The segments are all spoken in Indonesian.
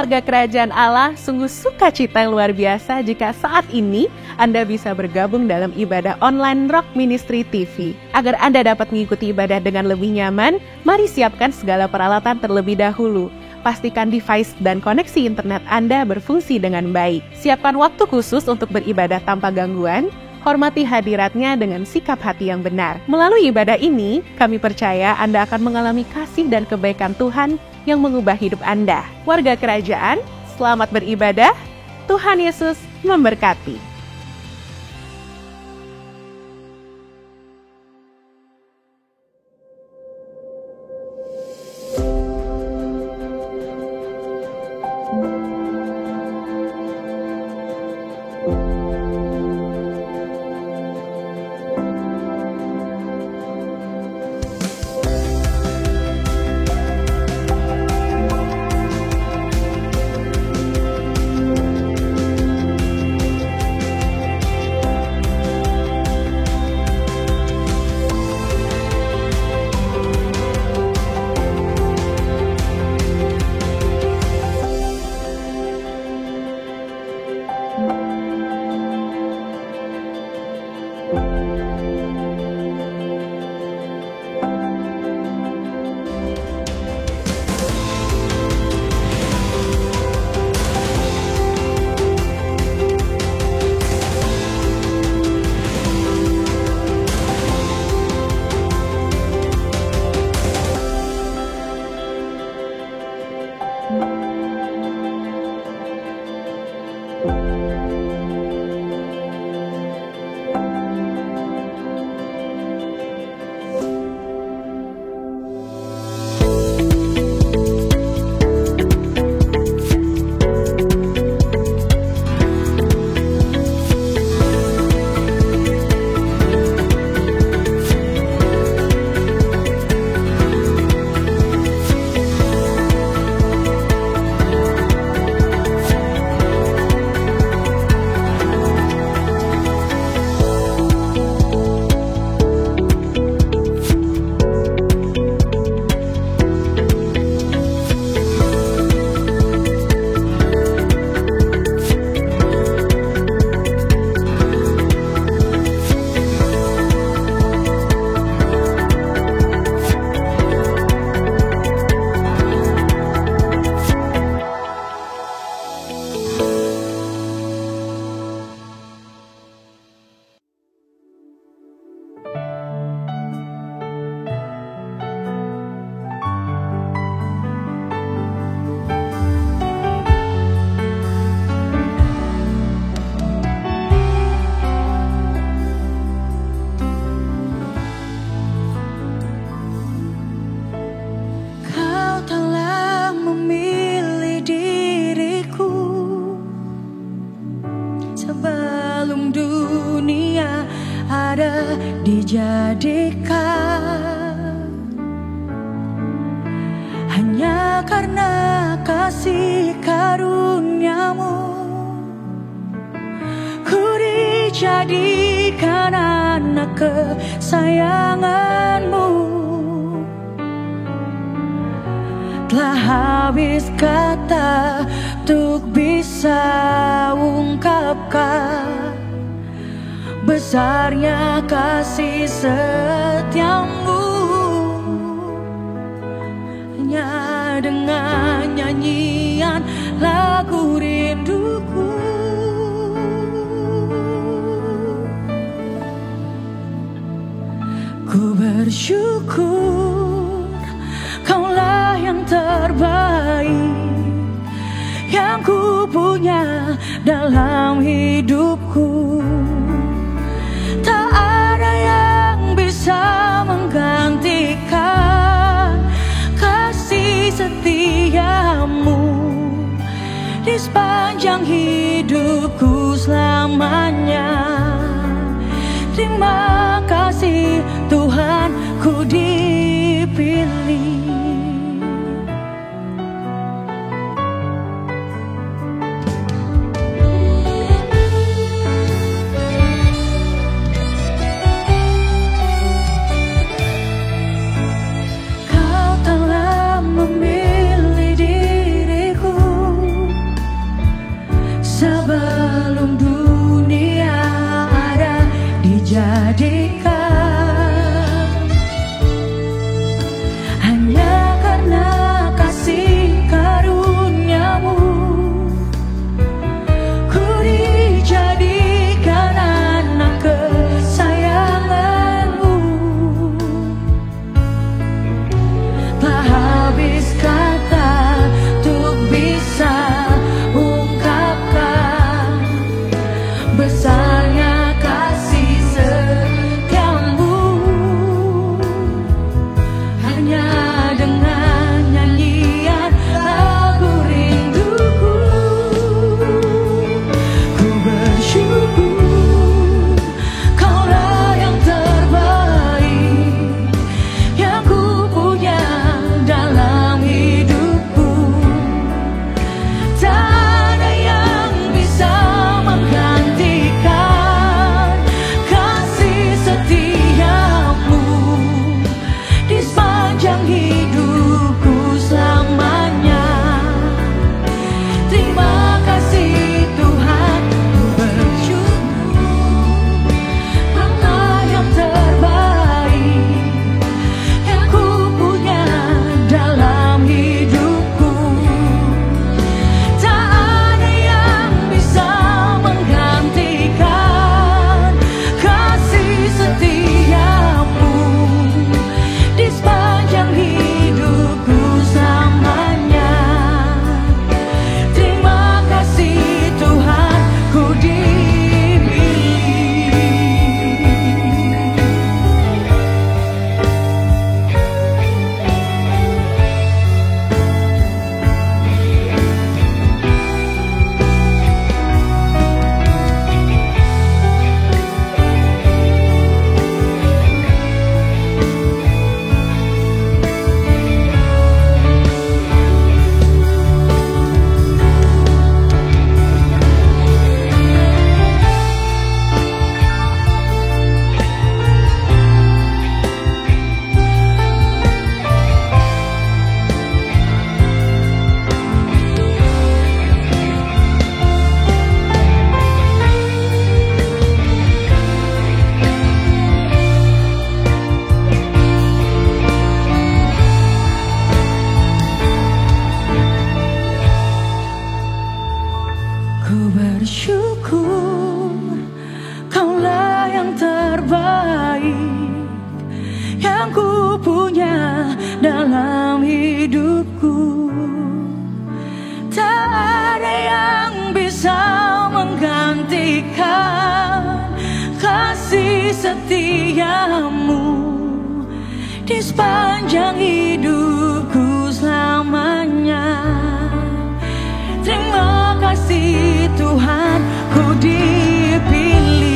Keluarga Kerajaan Allah, sungguh sukacita yang luar biasa jika saat ini Anda bisa bergabung dalam ibadah online Rock Ministry TV. Agar Anda dapat mengikuti ibadah dengan lebih nyaman, mari siapkan segala peralatan terlebih dahulu. Pastikan device dan koneksi internet Anda berfungsi dengan baik. Siapkan waktu khusus untuk beribadah tanpa gangguan. Hormati hadiratnya dengan sikap hati yang benar. Melalui ibadah ini, kami percaya Anda akan mengalami kasih dan kebaikan Tuhan yang mengubah hidup Anda. Warga kerajaan, selamat beribadah. Tuhan Yesus memberkati. Dijadikan hanya karena kasih karuniamu, ku dijadikan anak kesayanganmu. Telah habis kata untuk bisa ungkapkan besarnya kasih setiamu. Hanya dengan nyanyian lagu rinduku, ku bersyukur Kaulah yang terbaik yang ku punya dalam hidupku. Tak ada yang bisa menggantikan kasih setiamu di sepanjang hidupku selamanya. Terima kasih Tuhan, ku dipilih. Kau telah memilih diriku bisa menggantikan kasih setiamu di sepanjang hidupku selamanya. Terima kasih Tuhan, ku dipilih.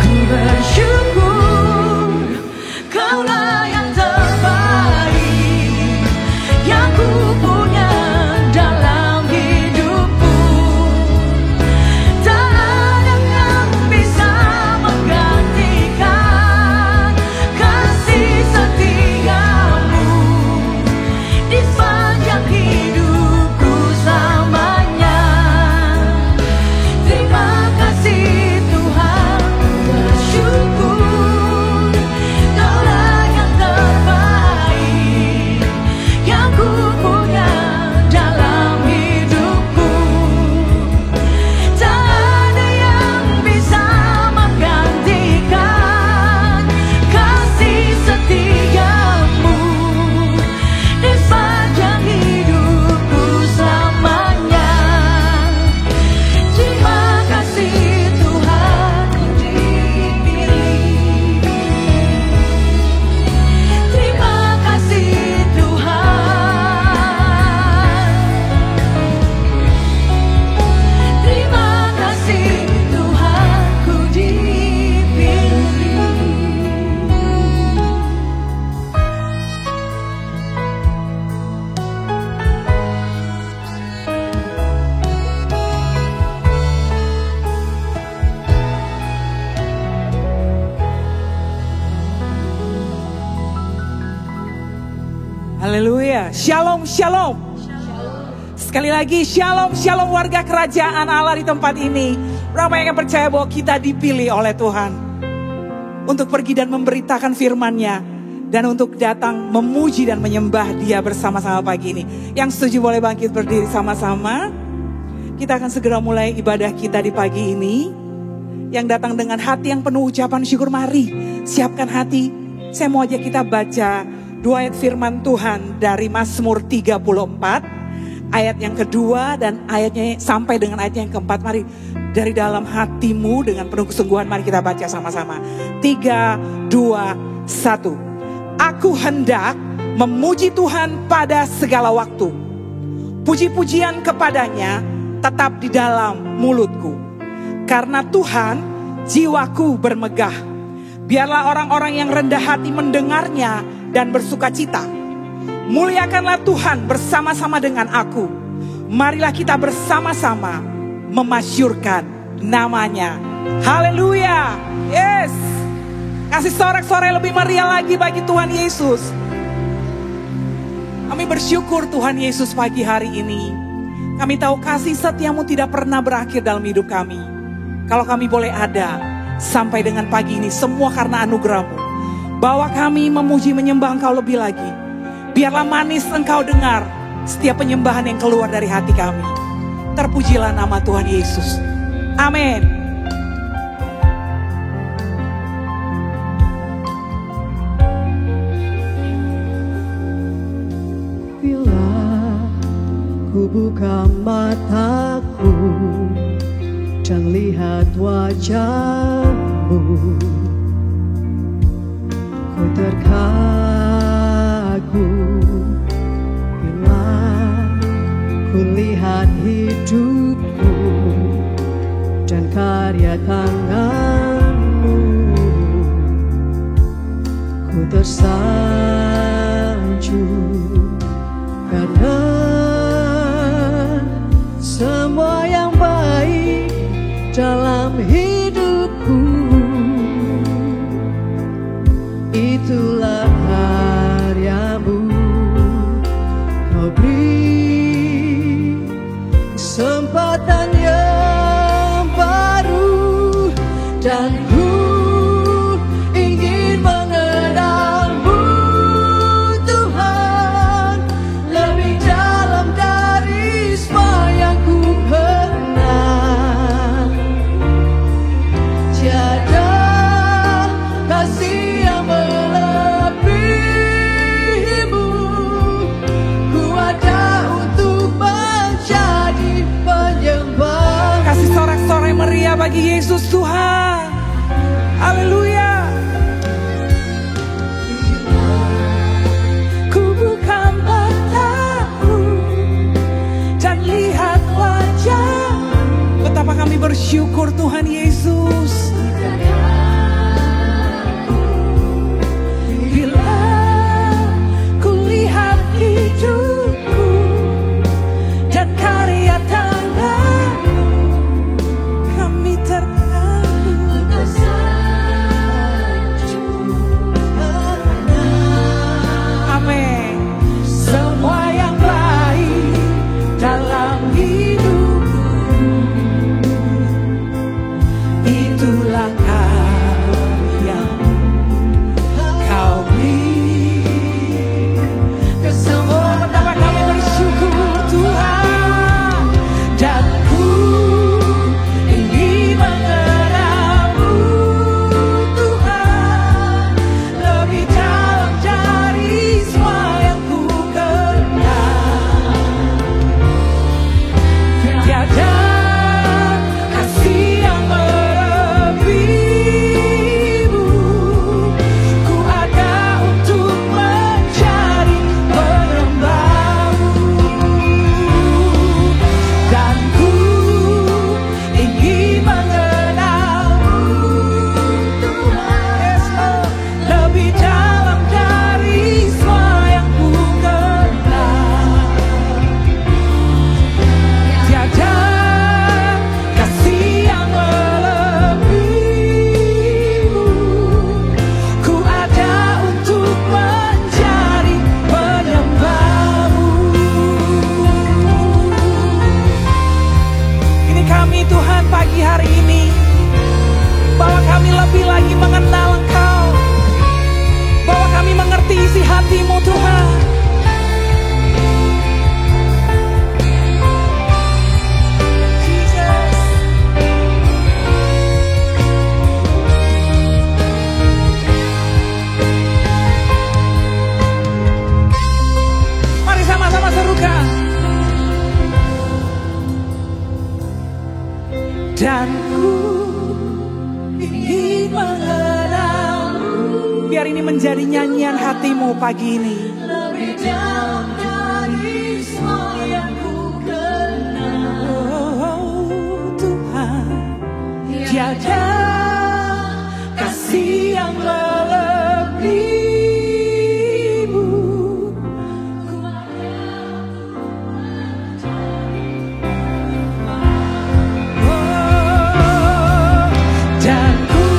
Ku bersyukur Kaulah yang terbaik yang ku punya dalam hidupku. Tak ada yang bisa menggantikan kasih setiamu di sepanjang hidupku selamanya. Terima kasih Tuhan, bersyukur Kaulah yang terbaik yang ku punya dalam hidupku. Tak ada yang bisa menggantikan kasih setiamu di sepanjang hidupku selamanya. Terima kasih Tuhan, ku dipilih. Terima kasih Tuhan. Terima kasih Tuhan, ku dipilih. Haleluya. Shalom, shalom. Sekali lagi shalom, shalom warga kerajaan Allah di tempat ini. Berapa yang percaya bahwa kita dipilih oleh Tuhan untuk pergi dan memberitakan firman-Nya dan untuk datang memuji dan menyembah Dia bersama-sama pagi ini. Yang setuju boleh bangkit berdiri sama-sama. Kita akan segera mulai ibadah kita di pagi ini. Yang datang dengan hati yang penuh ucapan syukur, mari siapkan hati. Saya mau ajak kita baca 2 ayat firman Tuhan dari Mazmur 34 ayat yang kedua dan ayatnya sampai dengan ayat yang keempat. Mari dari dalam hatimu dengan penuh kesungguhan, mari kita baca sama-sama. 3, 2, 1. Aku hendak memuji Tuhan pada segala waktu. Puji-pujian kepadanya tetap di dalam mulutku. Karena Tuhan jiwaku bermegah. Biarlah orang-orang yang rendah hati mendengarnya dan bersuka cita. Muliakanlah Tuhan bersama-sama dengan aku. Marilah kita bersama-sama memasyurkan namanya. Haleluya. Yes. Kasih sorak-sorai lebih meriah lagi bagi Tuhan Yesus. Kami bersyukur Tuhan Yesus pagi hari ini. Kami tahu kasih setiamu tidak pernah berakhir dalam hidup kami. Kalau kami boleh ada sampai dengan pagi ini, semua karena anugerah-Mu. Bawa kami memuji menyembah Engkau lebih lagi. Biarlah manis Engkau dengar setiap penyembahan yang keluar dari hati kami. Terpujilah nama Tuhan Yesus. Amin. Bila ku buka mataku dan lihat wajah-Mu, ku terkagum bila ku lihat hidupku dan karya tangan-Mu. Ku tersanjung karena semua yang baik dalam hidupku, itulah karya-Mu. Kau beri kesempatan yang baru dan ku ingin mengenal-Mu Tuhan lebih dalam dari semua yang ku kenal. Tiada kasih yang melebihi-Mu, ku Yesus Tuhan. Haleluya. Ku buka mataku dan lihat wajah. Betapa kami bersyukur Tuhan Yesus. Bila ku lihat hidupku dan karya tanganmu, kami terkagum. Amin. Semua yang baik dalam hidupku, itulah karya Kau beri. Oh, betapa kami bersyukur Tuhan. Dan ku ingin mengenalmu Tuhan lebih dalam dari semua yang ku kenal. Tiada kasih yang melebihimu. Ku ada untuk mencari penyembahmu. Dan ku ingin mengenalmu Tuhan. Yes, Lord. Lebih dalam dari semua yang ku kenal. Tiada kasih yang melebihimu. Ku ada untuk mencari penyembahmu. Ini kami Tuhan pagi hari ini, bahwa kami lebih lagi mengenal Engkau, bahwa kami mengerti isi hatimu Tuhan. Jesus. Mari sama-sama serukan. Dan ku ingin mengenalmu. Biar ini menjadi nyanyian hatimu pagi ini. Lebih dalam dari semua yang ku kenal. Oh Tuhan, tiada kasih yang melebihimu. Ku dan ku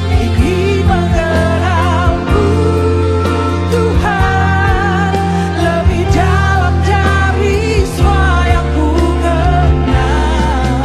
ingin mengenalmu Tuhan lebih dalam dari semua yang ku kenal.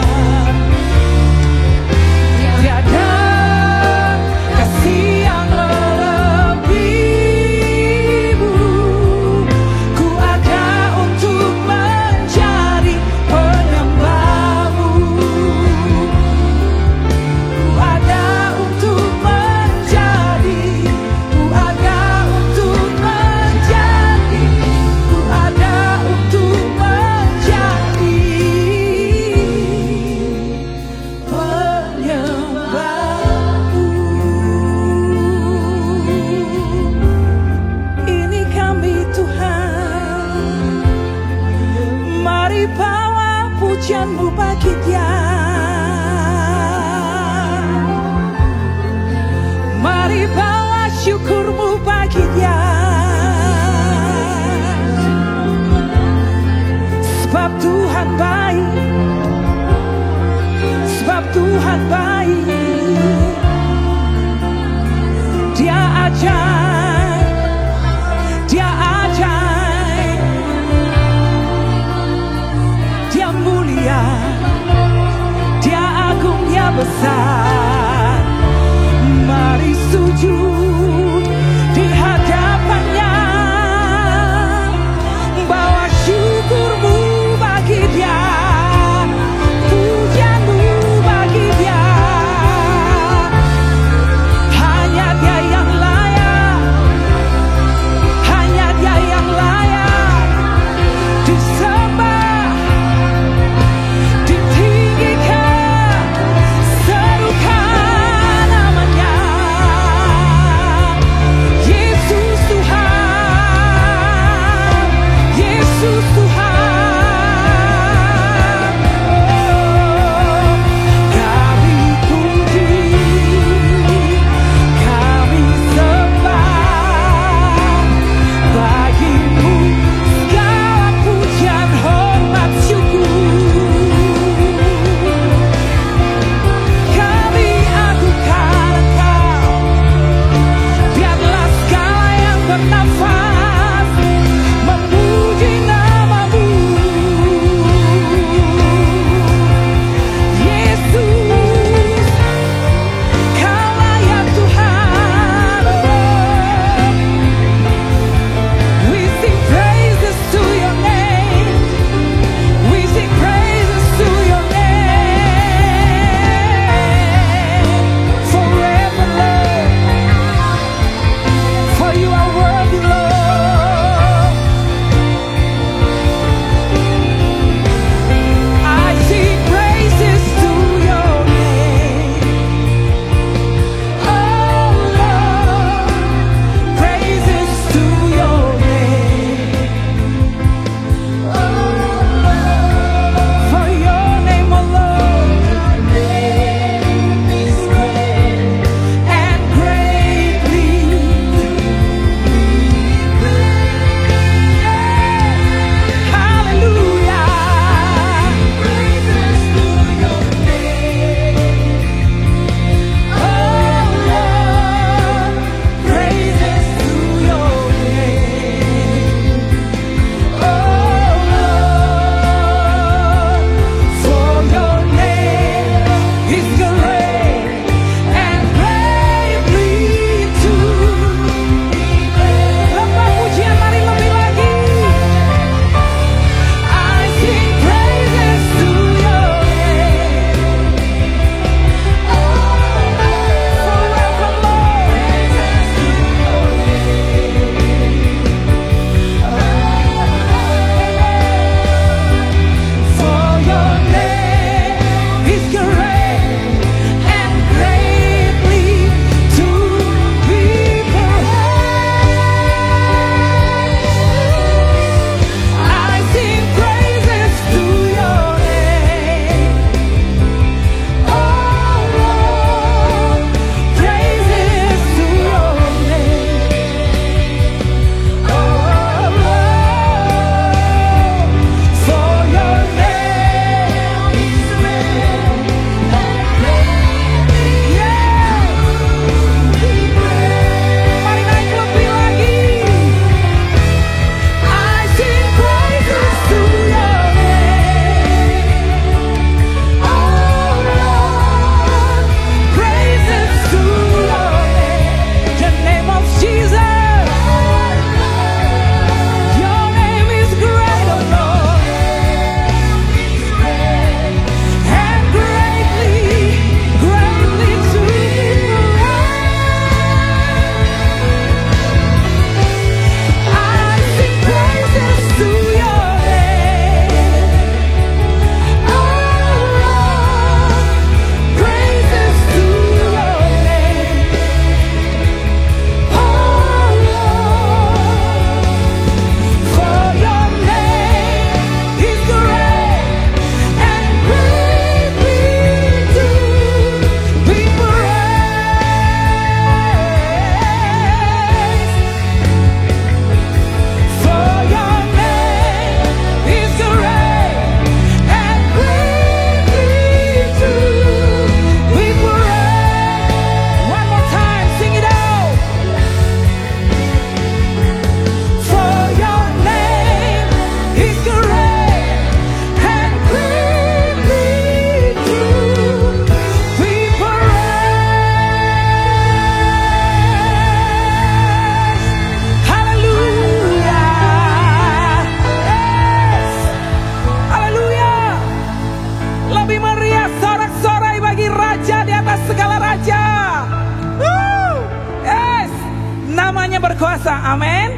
bangsa. Amin.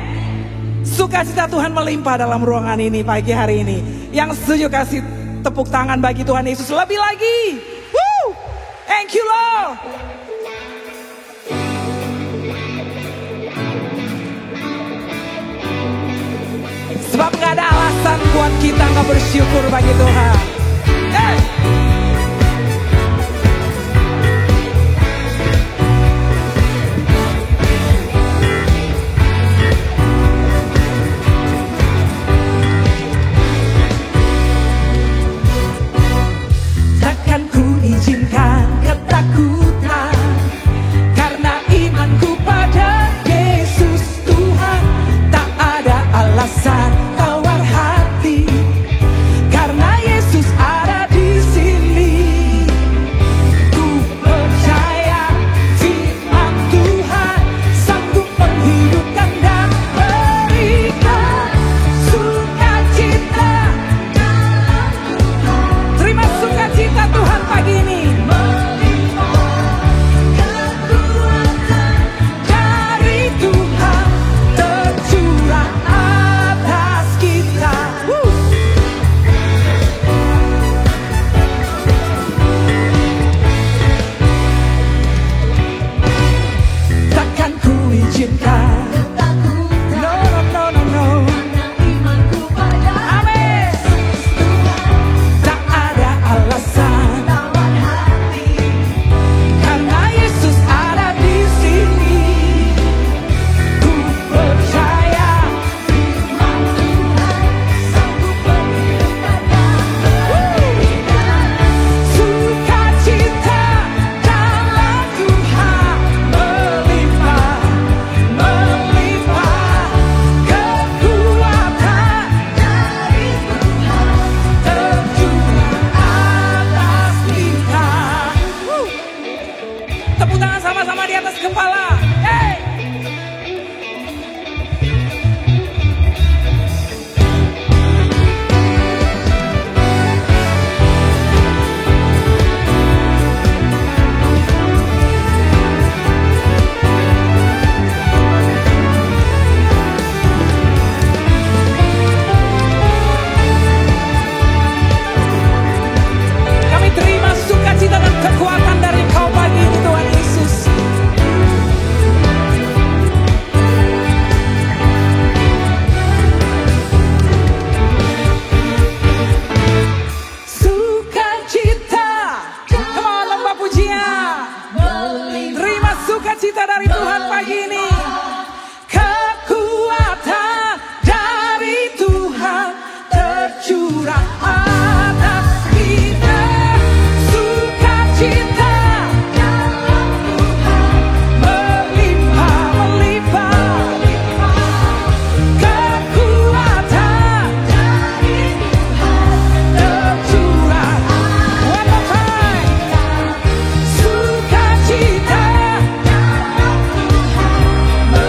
Sukacita Tuhan melimpah dalam ruangan ini pagi hari ini. Yang setuju kasih tepuk tangan bagi Tuhan Yesus lebih lagi. Woo! Thank you Lord. Sebab gak ada alasan buat kita gak bersyukur bagi Tuhan. Hey! Takkan ku izinkan ketakutan, karena imanku pada Yesus Tuhan. Tak ada alasan tawar hati, karena Yesus ada di sini. Ku percaya firman Tuhan sanggup menghidupkan dan berikan sukacita. Terima sukacita Tuhan pagi ini. Dari Tuhan tercurah atas kita. Takkan ku izinkan. No, no, no, no, no. Amin. Tak ada alasan, karena Yesus ada di sini. Ku percaya firman Tuhan sanggup menghidupkan dan berikan sukacita dalam Tuhan melimpah, melimpah kekuatan dari Tuhan tercurah atas kita. Tepuk tangan sama-sama di atas kepala. Hey! Kami terima sukacita dan kekuatan dari Engkau pagi ini Tuhan Yesus. Sukacita. Come on, lomba pujian. Terima sukacita dari Tuhan pagi ini. Kekuatan dari Tuhan tercurah atas kita. Sukacita dalam Tuhan melimpah, melimpah. Kekuatan dari Tuhan tercurah. One more time. Sukacita dalam Tuhan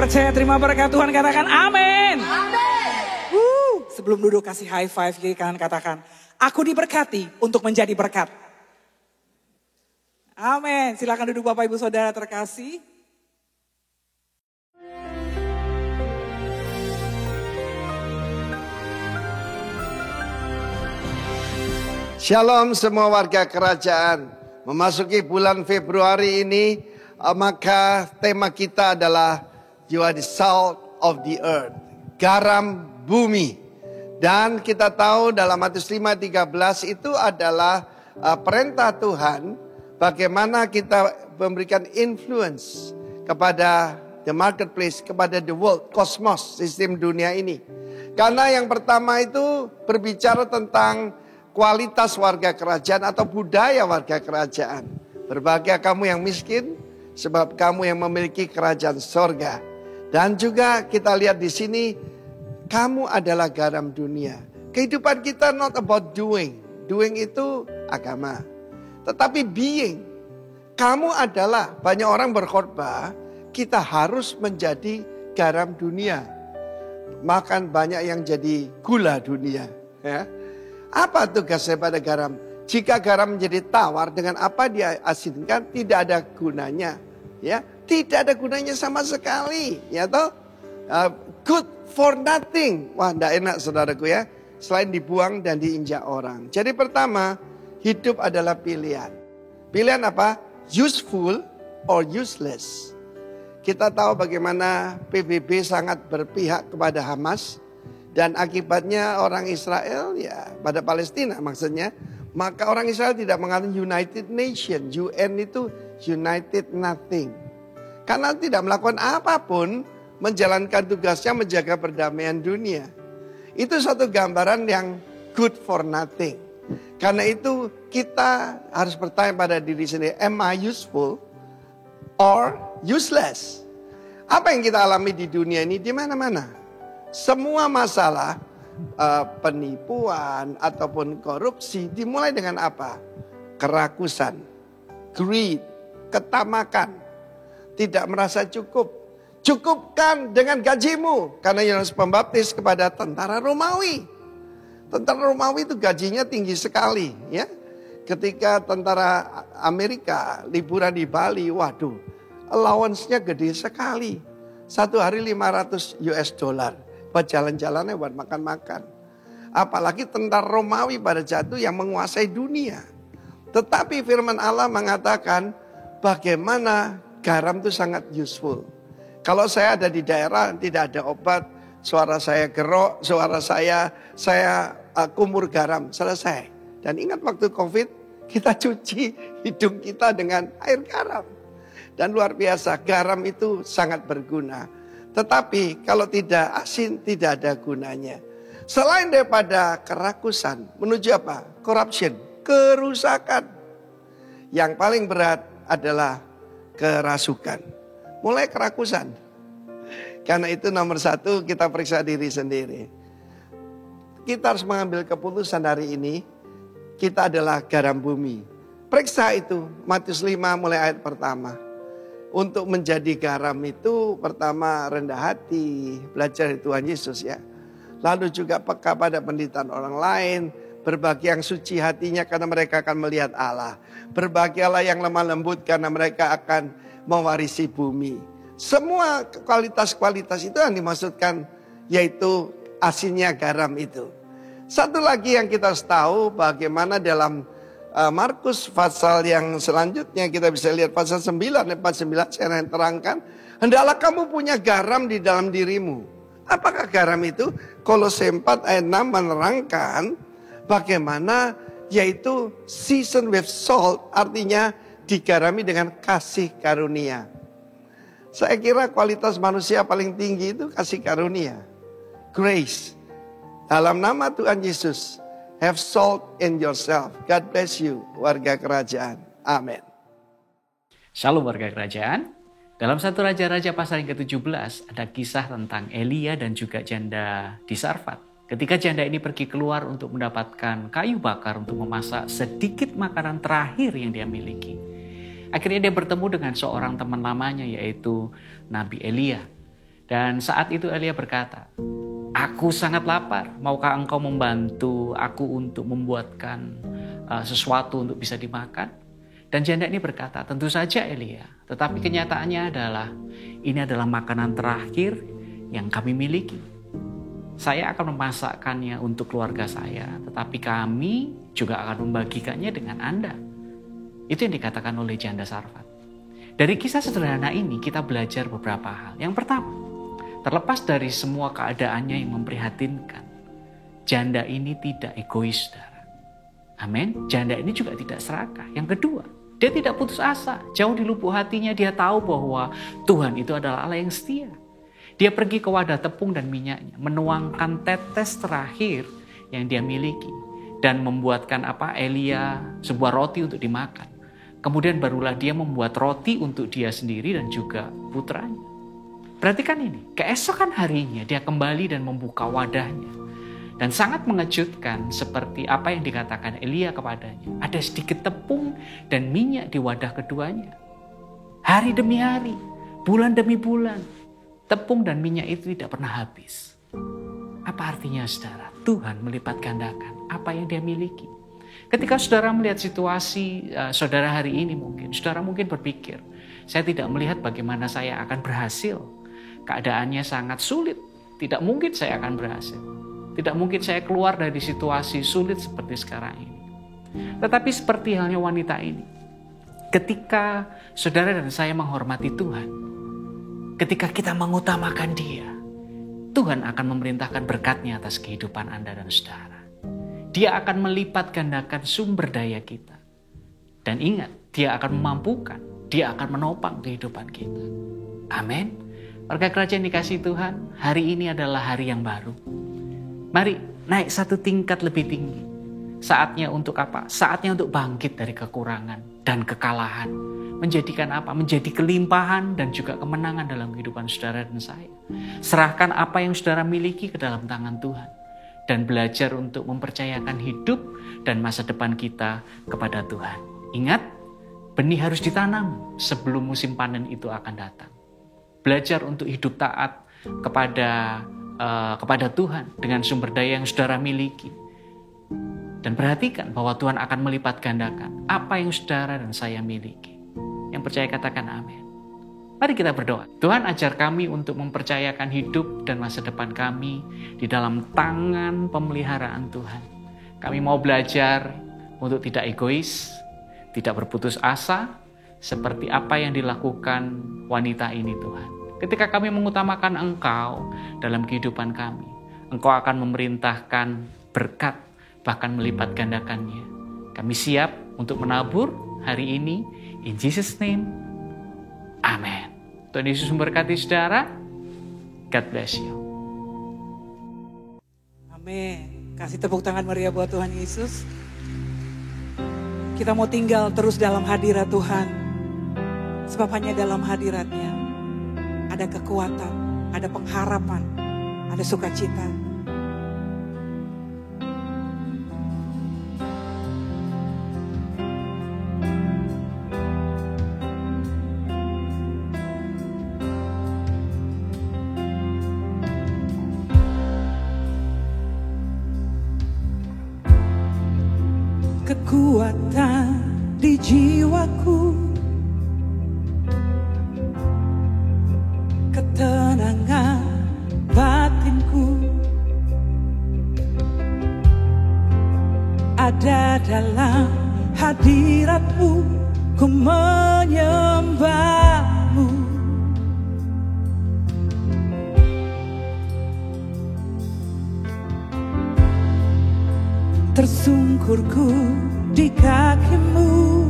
percaya terima berkat Tuhan katakan amin. Sebelum duduk kasih high five kiri kanan katakan, aku diberkati untuk menjadi berkat. Amin. Silakan duduk Bapak Ibu Saudara terkasih. Shalom semua warga kerajaan. Memasuki bulan Februari ini, maka tema kita adalah You are the salt of the earth. Garam bumi. Dan kita tahu dalam Matius 5:13 itu adalah perintah Tuhan bagaimana kita memberikan influence kepada the marketplace, kepada the world, kosmos, sistem dunia ini. Karena yang pertama itu berbicara tentang kualitas warga kerajaan atau budaya warga kerajaan. Berbahagia kamu yang miskin, sebab kamu yang memiliki kerajaan sorga. Dan juga kita lihat di sini, kamu adalah garam dunia. Kehidupan kita not about doing. Doing itu agama. Tetapi being. Kamu adalah, banyak orang berkhotbah, kita harus menjadi garam dunia. Makan banyak yang jadi gula dunia. Ya. Apa tugasnya pada garam? Jika garam menjadi tawar, dengan apa dia asinkan, tidak ada gunanya. Ya, tidak ada gunanya sama sekali. Ya toh? Good for nothing. Wah, tidak enak saudaraku ya. Selain dibuang dan diinjak orang. Jadi pertama, hidup adalah pilihan. Pilihan apa? Useful or useless. Kita tahu bagaimana PBB sangat berpihak kepada Hamas. Dan akibatnya orang Israel ya pada Palestina maksudnya. Maka orang Israel tidak mengatakan United Nation. UN itu United Nothing. Karena tidak melakukan apapun menjalankan tugasnya menjaga perdamaian dunia. Itu satu gambaran yang good for nothing. Karena itu kita harus bertanya pada diri sendiri. Am I useful or useless? Apa yang kita alami di dunia ini di mana-mana? Semua masalah penipuan ataupun korupsi dimulai dengan apa? Kerakusan, greed, ketamakan, tidak merasa cukup. Cukupkan dengan gajimu. Karena Yohanes Pembaptis kepada tentara Romawi. Tentara Romawi itu gajinya tinggi sekali. Ya, ketika tentara Amerika liburan di Bali, waduh, allowance-nya gede sekali. Satu hari $500. Buat jalan-jalannya, buat makan-makan. Apalagi tentara Romawi pada jatuh yang menguasai dunia. Tetapi firman Allah mengatakan bagaimana garam itu sangat useful. Kalau saya ada di daerah tidak ada obat, suara saya gerok, suara saya kumur garam, selesai. Dan ingat waktu COVID kita cuci hidung kita dengan air garam. Dan luar biasa, garam itu sangat berguna. Tetapi kalau tidak asin tidak ada gunanya. Selain daripada kerakusan menuju apa? Corruption, kerusakan. Yang paling berat adalah kerasukan. Mulai kerakusan. Karena itu nomor satu kita periksa diri sendiri. Kita harus mengambil keputusan hari ini. Kita adalah garam bumi. Periksa itu Matius 5 mulai ayat pertama. Untuk menjadi garam itu pertama rendah hati, belajar dari Tuhan Yesus ya. Lalu juga peka pada penderitaan orang lain, berbahagia yang suci hatinya karena mereka akan melihat Allah. Berbahagialah yang lemah lembut karena mereka akan mewarisi bumi. Semua kualitas-kualitas itu yang dimaksudkan yaitu asinnya garam itu. Satu lagi yang kita harus tahu bagaimana dalam Markus pasal yang selanjutnya kita bisa lihat pasal 9 saya terangkan. Hendaklah kamu punya garam di dalam dirimu. Apakah garam itu? Kolose 4 ayat 6 menerangkan bagaimana yaitu season with salt artinya digarami dengan kasih karunia. Saya kira kualitas manusia paling tinggi itu kasih karunia. Grace. Dalam nama Tuhan Yesus. Have salt in yourself. God bless you, warga kerajaan. Amin. Shalom warga kerajaan. Dalam 1 Raja-Raja pasal yang ke-17 ada kisah tentang Elia dan juga janda di Sarfat. Ketika janda ini pergi keluar untuk mendapatkan kayu bakar untuk memasak sedikit makanan terakhir yang dia miliki. Akhirnya dia bertemu dengan seorang teman lamanya yaitu Nabi Elia. Dan saat itu Elia berkata, "Aku sangat lapar, maukah engkau membantu aku untuk membuatkan sesuatu untuk bisa dimakan?" Dan janda ini berkata, "Tentu saja Elia, tetapi kenyataannya adalah ini adalah makanan terakhir yang kami miliki. Saya akan memasakkannya untuk keluarga saya, tetapi kami juga akan membagikannya dengan Anda." Itu yang dikatakan oleh janda Sarfat. Dari kisah sederhana ini kita belajar beberapa hal. Yang pertama, terlepas dari semua keadaannya yang memprihatinkan, janda ini tidak egois, saudara. Amin. Janda ini juga tidak serakah. Yang kedua, dia tidak putus asa. Jauh di lubuk hatinya dia tahu bahwa Tuhan itu adalah Allah yang setia. Dia pergi ke wadah tepung dan minyaknya, menuangkan tetes terakhir yang dia miliki, dan membuatkan Elia sebuah roti untuk dimakan. Kemudian barulah dia membuat roti untuk dia sendiri dan juga putranya. Perhatikan ini, keesokan harinya dia kembali dan membuka wadahnya. Dan sangat mengejutkan seperti apa yang dikatakan Elia kepadanya. Ada sedikit tepung dan minyak di wadah keduanya. Hari demi hari, bulan demi bulan, tepung dan minyak itu tidak pernah habis. Apa artinya, saudara? Tuhan melipat gandakan apa yang dia miliki. Ketika saudara melihat situasi saudara hari ini saudara mungkin berpikir, saya tidak melihat bagaimana saya akan berhasil. Keadaannya sangat sulit. Tidak mungkin saya akan berhasil. Tidak mungkin saya keluar dari situasi sulit seperti sekarang ini. Tetapi seperti halnya wanita ini, ketika saudara dan saya menghormati Tuhan, ketika kita mengutamakan Dia, Tuhan akan memerintahkan berkat-Nya atas kehidupan Anda dan saudara. Dia akan melipat gandakan sumber daya kita. Dan ingat, Dia akan memampukan, Dia akan menopang kehidupan kita. Amin. Warga kerajaan dikasihi Tuhan, hari ini adalah hari yang baru. Mari naik satu tingkat lebih tinggi. Saatnya untuk apa? Saatnya untuk bangkit dari kekurangan dan kekalahan. Menjadikan apa? Menjadi kelimpahan dan juga kemenangan dalam kehidupan saudara dan saya. Serahkan apa yang saudara miliki ke dalam tangan Tuhan. Dan belajar untuk mempercayakan hidup dan masa depan kita kepada Tuhan. Ingat, benih harus ditanam sebelum musim panen itu akan datang. Belajar untuk hidup taat kepada Tuhan dengan sumber daya yang saudara miliki. Dan perhatikan bahwa Tuhan akan melipat gandakan apa yang saudara dan saya miliki. Yang percaya katakan amin. Mari kita berdoa. Tuhan, ajar kami untuk mempercayakan hidup dan masa depan kami di dalam tangan pemeliharaan Tuhan. Kami mau belajar untuk tidak egois, tidak berputus asa, seperti apa yang dilakukan wanita ini, Tuhan. Ketika kami mengutamakan Engkau dalam kehidupan kami, Engkau akan memerintahkan berkat, bahkan melipat gandakannya. Kami siap untuk menabur hari ini. In Jesus' name, amen. Tuhan Yesus memberkati saudara. God bless you. Amin. Kasih tepuk tangan meriah buat Tuhan Yesus. Kita mau tinggal terus dalam hadirat Tuhan. Sebab hanya dalam hadiratnya ada kekuatan, ada pengharapan, ada sukacita. Kekuatan di jiwaku, ketenangan batinku, ada dalam hadirat-Mu, ku menyembah-Mu. Tersungkurku di kaki-Mu,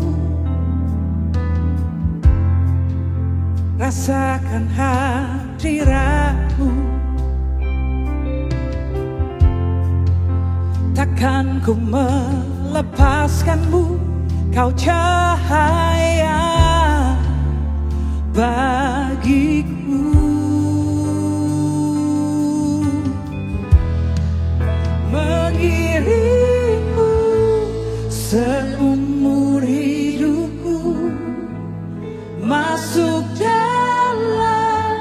rasakan hadirat-Mu. Takkan ku melepaskan-Mu, Kau cahaya bagiku. Mengiringku seumur hidupku, masuk dalam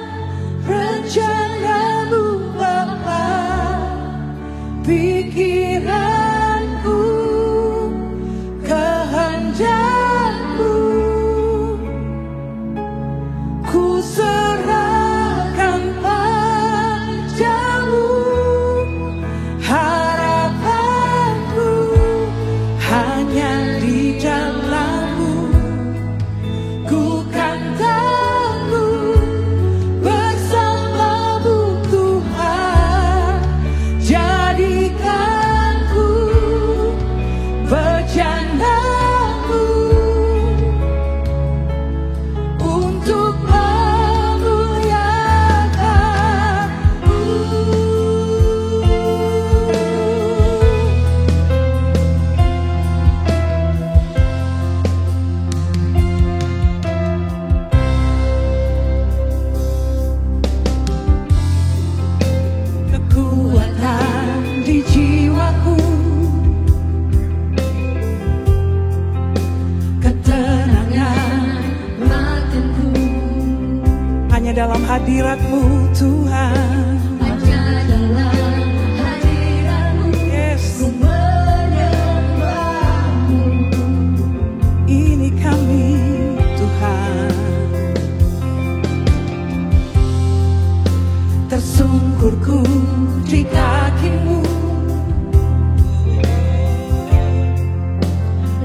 rencana hanya dalam hadirat-Mu Tuhan. Hanya dalam hadirat-Mu Yes. ku menyembah-Mu. Ini kami Tuhan, tersungkurku di kaki-Mu,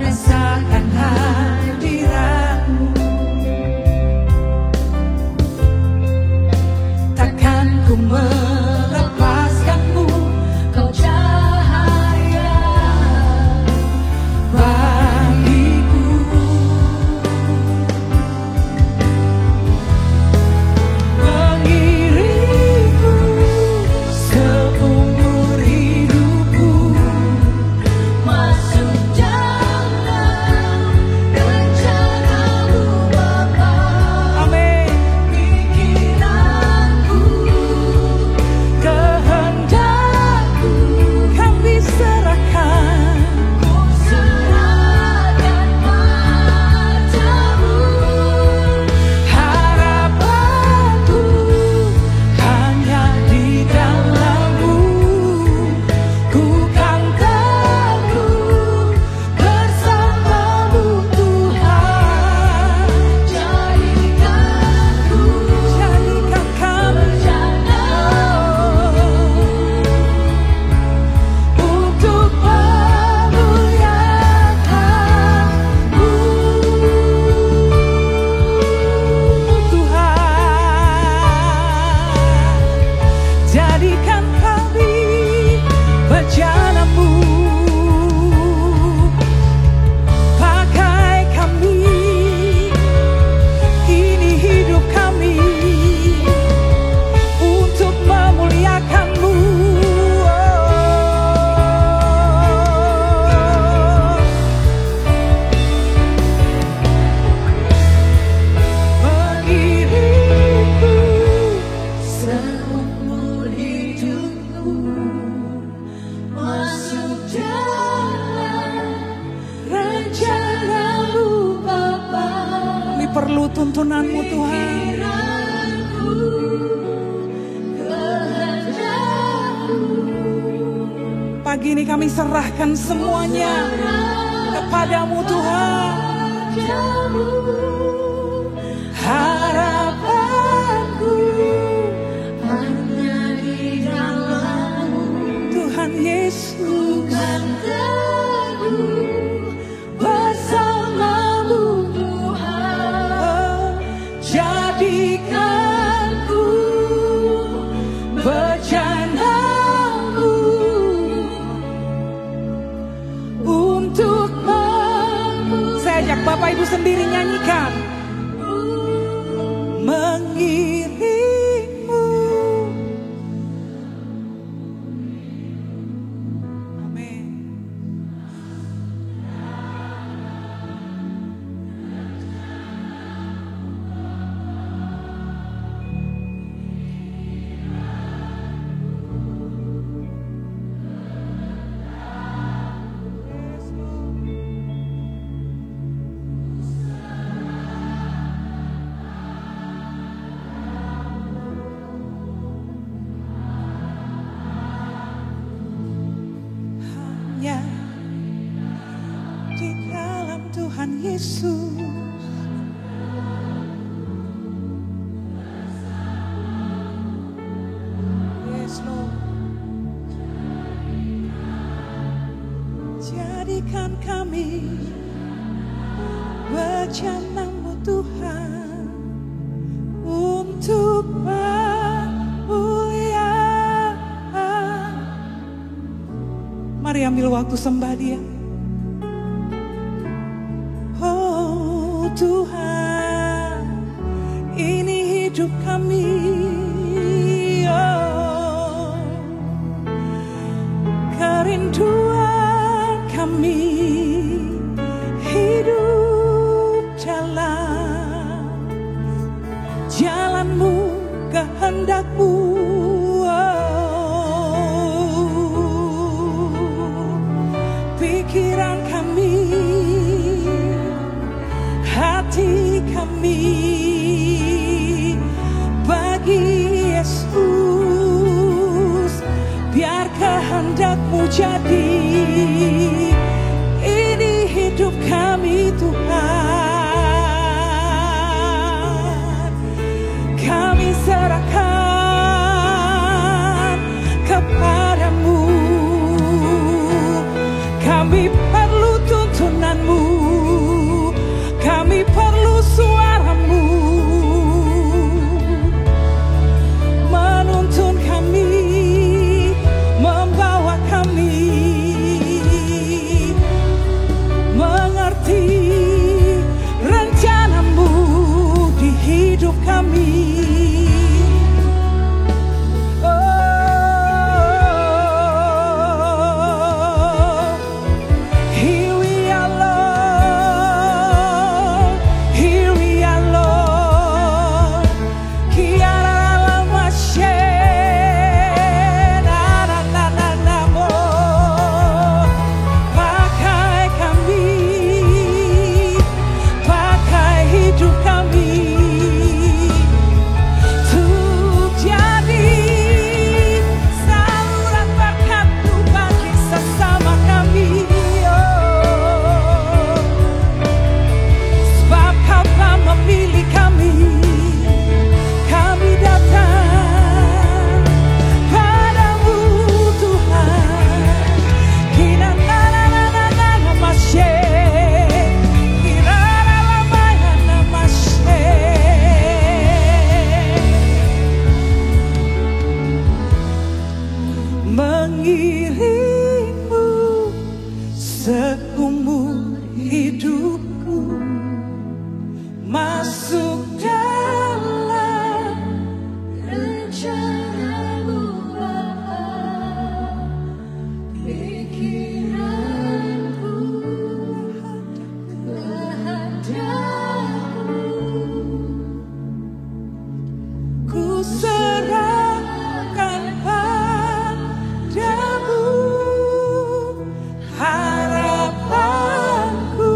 rasakan hadirat-Mu. Takkan ku melepaskan-Mu, Kau cahaya bagiku. Mengiringku seumur hidupku, masuk dalam rencana-Mu Bapa. amin. Pikiranku, Kehendakku kami serahkan, ku serahkan padamu. harapanku hanya di dalam-Mu. Ku kan teguh bersama-Mu Tuhan. Jadikanku Jadikan kami untuk memuliakan-Mu Tuhan. Jadikan kami bejana-Mu, pakai kami, ini hidup kami untuk memuliakan-Mu. Mengiringku seumur hidupku, masuk dalam rencana-Mu Bapa. Kami perlu tuntunan-Mu Tuhan. Pikiranku, kehendakku, Pagi ini kami serahkan semuanya kepadamu Tuhan. padamu. Harapanku Hanya di dalam-Mu Tuhan Yesus, kan teguh bersama-Mu Tuhan. jadikanku bejana-Mu untuk Saya ajak Bapak Ibu sendiri nyanyikan. Mengiringmu. Amin. Hanya di dalam Tuhan Yesus. Yes, Lord. Jadikan kami bejana-Mu Tuhan untuk kemuliaan. Mari ambil waktu sembah Dia. Oh Tuhan, ini hidup kami. Oh, kerinduan kami hidup dalam jalan-Mu, kehendak-Mu. Pikiran kami, hati kami jadi. Ini hidup kami Tuhan, kami serahkan kepadamu. Kami perlu tuntunanmu, kami perlu suaramu, menuntun kami, membawa kami mengerti rencanamu di hidup kami. Mengiringmu seumur hidupku, masuk dalam rencanamu Bapa. Pikiranku menghadapmu, ku serahkan padamu. Harapanku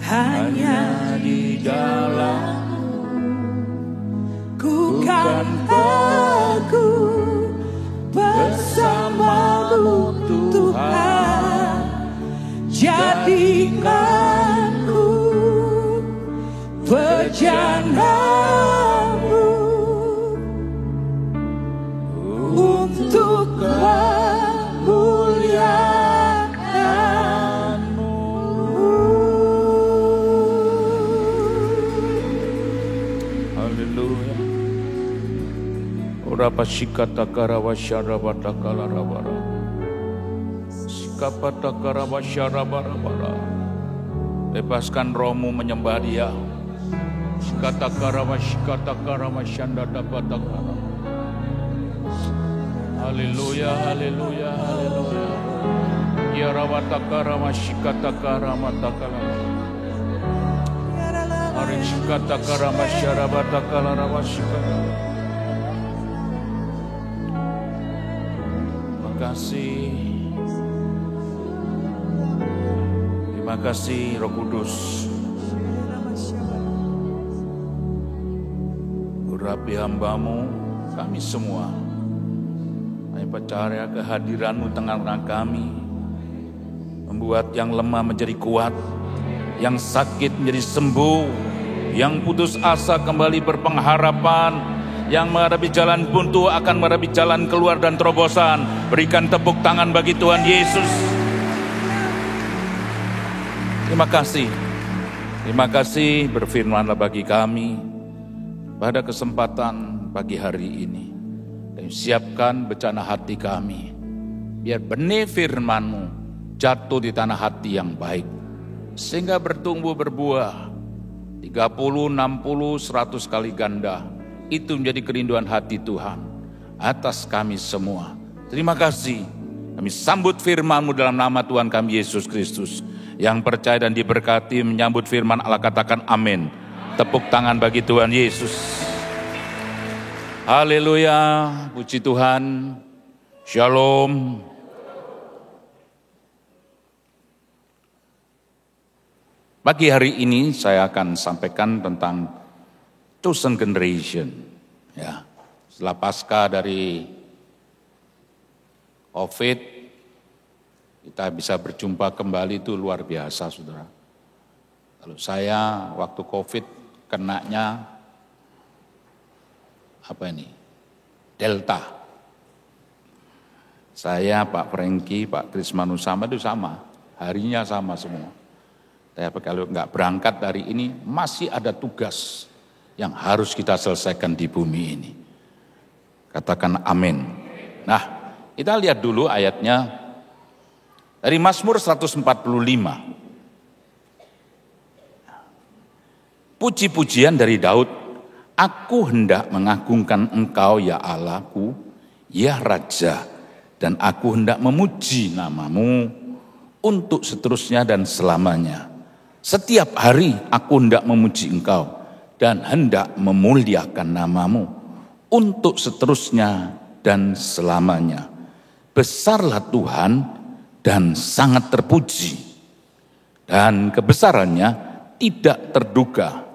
hanya di dalam-Mu. Ku kan teguh bersama-Mu Tuhan. Jadikanku bejana-Mu untuk memuliakan-Mu. Haleluya. Ora pasikata karawashara batakala rabara. Sikapata karawashara bara. Bebaskan rohmu menyembah Dia. Sikata karawashikata karawashanda dapatakara. Haleluya, haleluya, haleluya. Ya rawatakara mashikatakara matakala. Arishikatakara masyarabatakala rawashikara. Terima kasih Roh Kudus. Urapi hamba-Mu, kami semua. Percaya kehadiran-Mu tengah-tengah kami, membuat yang lemah menjadi kuat, yang sakit menjadi sembuh, yang putus asa kembali berpengharapan, yang menghadapi jalan buntu akan menghadapi jalan keluar dan terobosan. Berikan tepuk tangan bagi Tuhan Yesus. Terima kasih berfirmanlah bagi kami pada kesempatan pagi hari ini. Dan siapkan bencana hati kami, biar benih firman-Mu jatuh di tanah hati yang baik, sehingga bertumbuh berbuah 30, 60, 100 kali ganda. Itu menjadi kerinduan hati Tuhan atas kami semua. Terima kasih. Kami sambut firman-Mu dalam nama Tuhan kami Yesus Kristus. Yang percaya dan diberkati menyambut firman Allah katakan amin. Tepuk tangan bagi Tuhan Yesus. Haleluya, puji Tuhan. Shalom. Pagi hari ini saya akan sampaikan tentang chosen generation. Ya, setelah pasca dari COVID, Kita bisa berjumpa kembali itu luar biasa, saudara. Kalau saya waktu COVID kenanya Delta. Saya, Pak Franky, Pak Krismanus sama itu sama, harinya sama semua. Tapi kalau nggak berangkat dari ini, masih ada tugas yang harus kita selesaikan di bumi ini. Katakan amin. Nah, kita lihat dulu ayatnya dari Mazmur 145. Puji-pujian dari Daud, aku hendak mengagungkan Engkau ya Allahku, ya Raja, dan aku hendak memuji namamu untuk seterusnya dan selamanya. Setiap hari aku hendak memuji Engkau dan hendak memuliakan namamu untuk seterusnya dan selamanya. Besarlah Tuhan dan sangat terpuji, dan kebesarannya tidak terduga.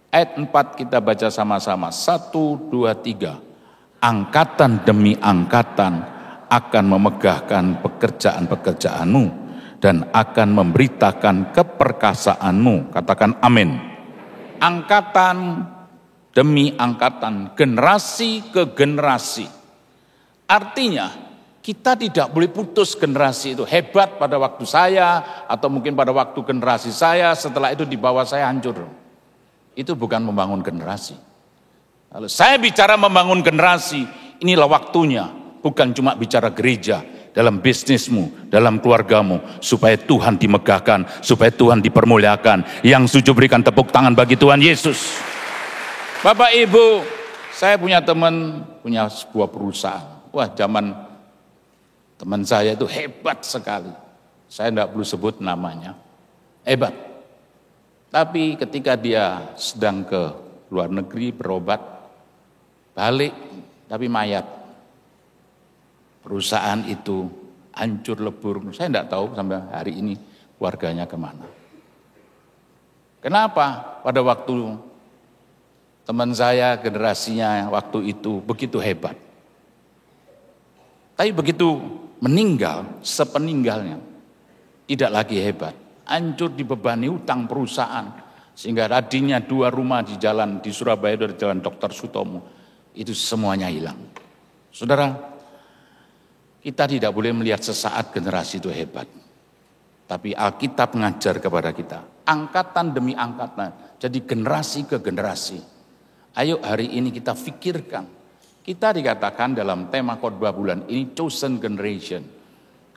Ayat 4 kita baca sama-sama, 1, 2, 3. Angkatan demi angkatan akan memegahkan pekerjaan-pekerjaanmu dan akan memberitakan keperkasaanmu. Katakan amin. Angkatan demi angkatan, generasi ke generasi. Artinya kita tidak boleh putus generasi itu. Hebat pada waktu saya atau mungkin pada waktu generasi saya, setelah itu di bawah saya hancur. Itu bukan membangun generasi. Kalau saya bicara membangun generasi, inilah waktunya. Bukan cuma bicara gereja, dalam bisnismu, dalam keluargamu, supaya Tuhan dimegahkan, supaya Tuhan dipermuliakan. Yang setuju berikan tepuk tangan bagi Tuhan Yesus. Bapak Ibu, saya punya teman, punya sebuah perusahaan. Wah, zaman teman saya itu hebat sekali. Saya tidak perlu sebut namanya. Hebat. Tapi ketika dia sedang ke luar negeri berobat, balik tapi mayat. Perusahaan itu hancur lebur. Saya tidak tahu sampai hari ini keluarganya kemana. Kenapa? Pada waktu teman saya generasinya waktu itu begitu hebat. Tapi begitu meninggal, sepeninggalnya tidak lagi hebat. Hancur dibebani hutang perusahaan. Sehingga tadinya 2 rumah di jalan di Surabaya dari jalan Dr. Sutomo. Itu semuanya hilang. Saudara, kita tidak boleh melihat sesaat generasi itu hebat. Tapi Alkitab mengajar kepada kita. Angkatan demi angkatan. Jadi generasi ke generasi. Ayo hari ini kita pikirkan. Kita dikatakan dalam tema khotbah bulan ini chosen generation.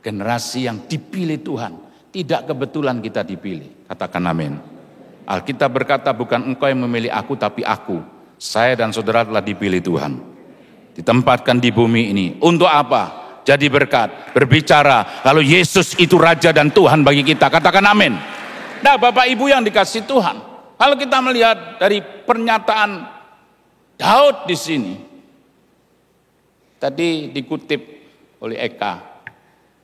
Generasi yang dipilih Tuhan. Tidak kebetulan kita dipilih. Katakan amin. Alkitab berkata bukan engkau yang memilih aku tapi aku. Saya dan saudara telah dipilih Tuhan. Ditempatkan di bumi ini. Untuk apa? Jadi berkat. Berbicara. Kalau Yesus itu Raja dan Tuhan bagi kita. Katakan amin. Nah Bapak Ibu yang dikasih Tuhan. Kalau kita melihat dari pernyataan Daud di sini. Tadi dikutip oleh Eka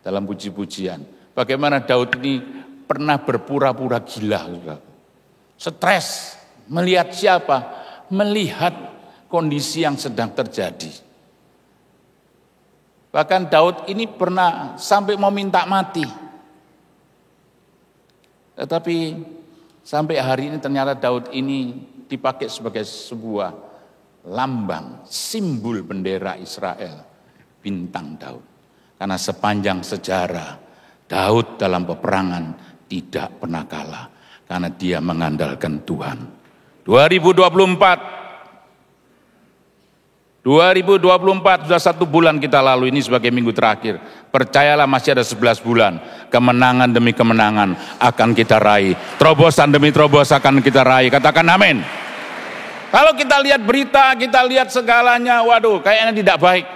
dalam puji-pujian. Bagaimana Daud ini pernah berpura-pura gila. Stres. Melihat siapa? Melihat kondisi yang sedang terjadi. Bahkan Daud ini pernah sampai mau minta mati. Tetapi sampai hari ini ternyata Daud ini dipakai sebagai sebuah lambang, simbol bendera Israel. Bintang Daud. Karena sepanjang sejarah Daud dalam peperangan tidak pernah kalah karena dia mengandalkan Tuhan. 2024 sudah 1 bulan kita lalu ini sebagai minggu terakhir. Percayalah masih ada 11 bulan. Kemenangan demi kemenangan akan kita raih. Terobosan demi terobosan akan kita raih. Katakan amin. Kalau kita lihat berita, kita lihat segalanya, waduh kayaknya tidak baik.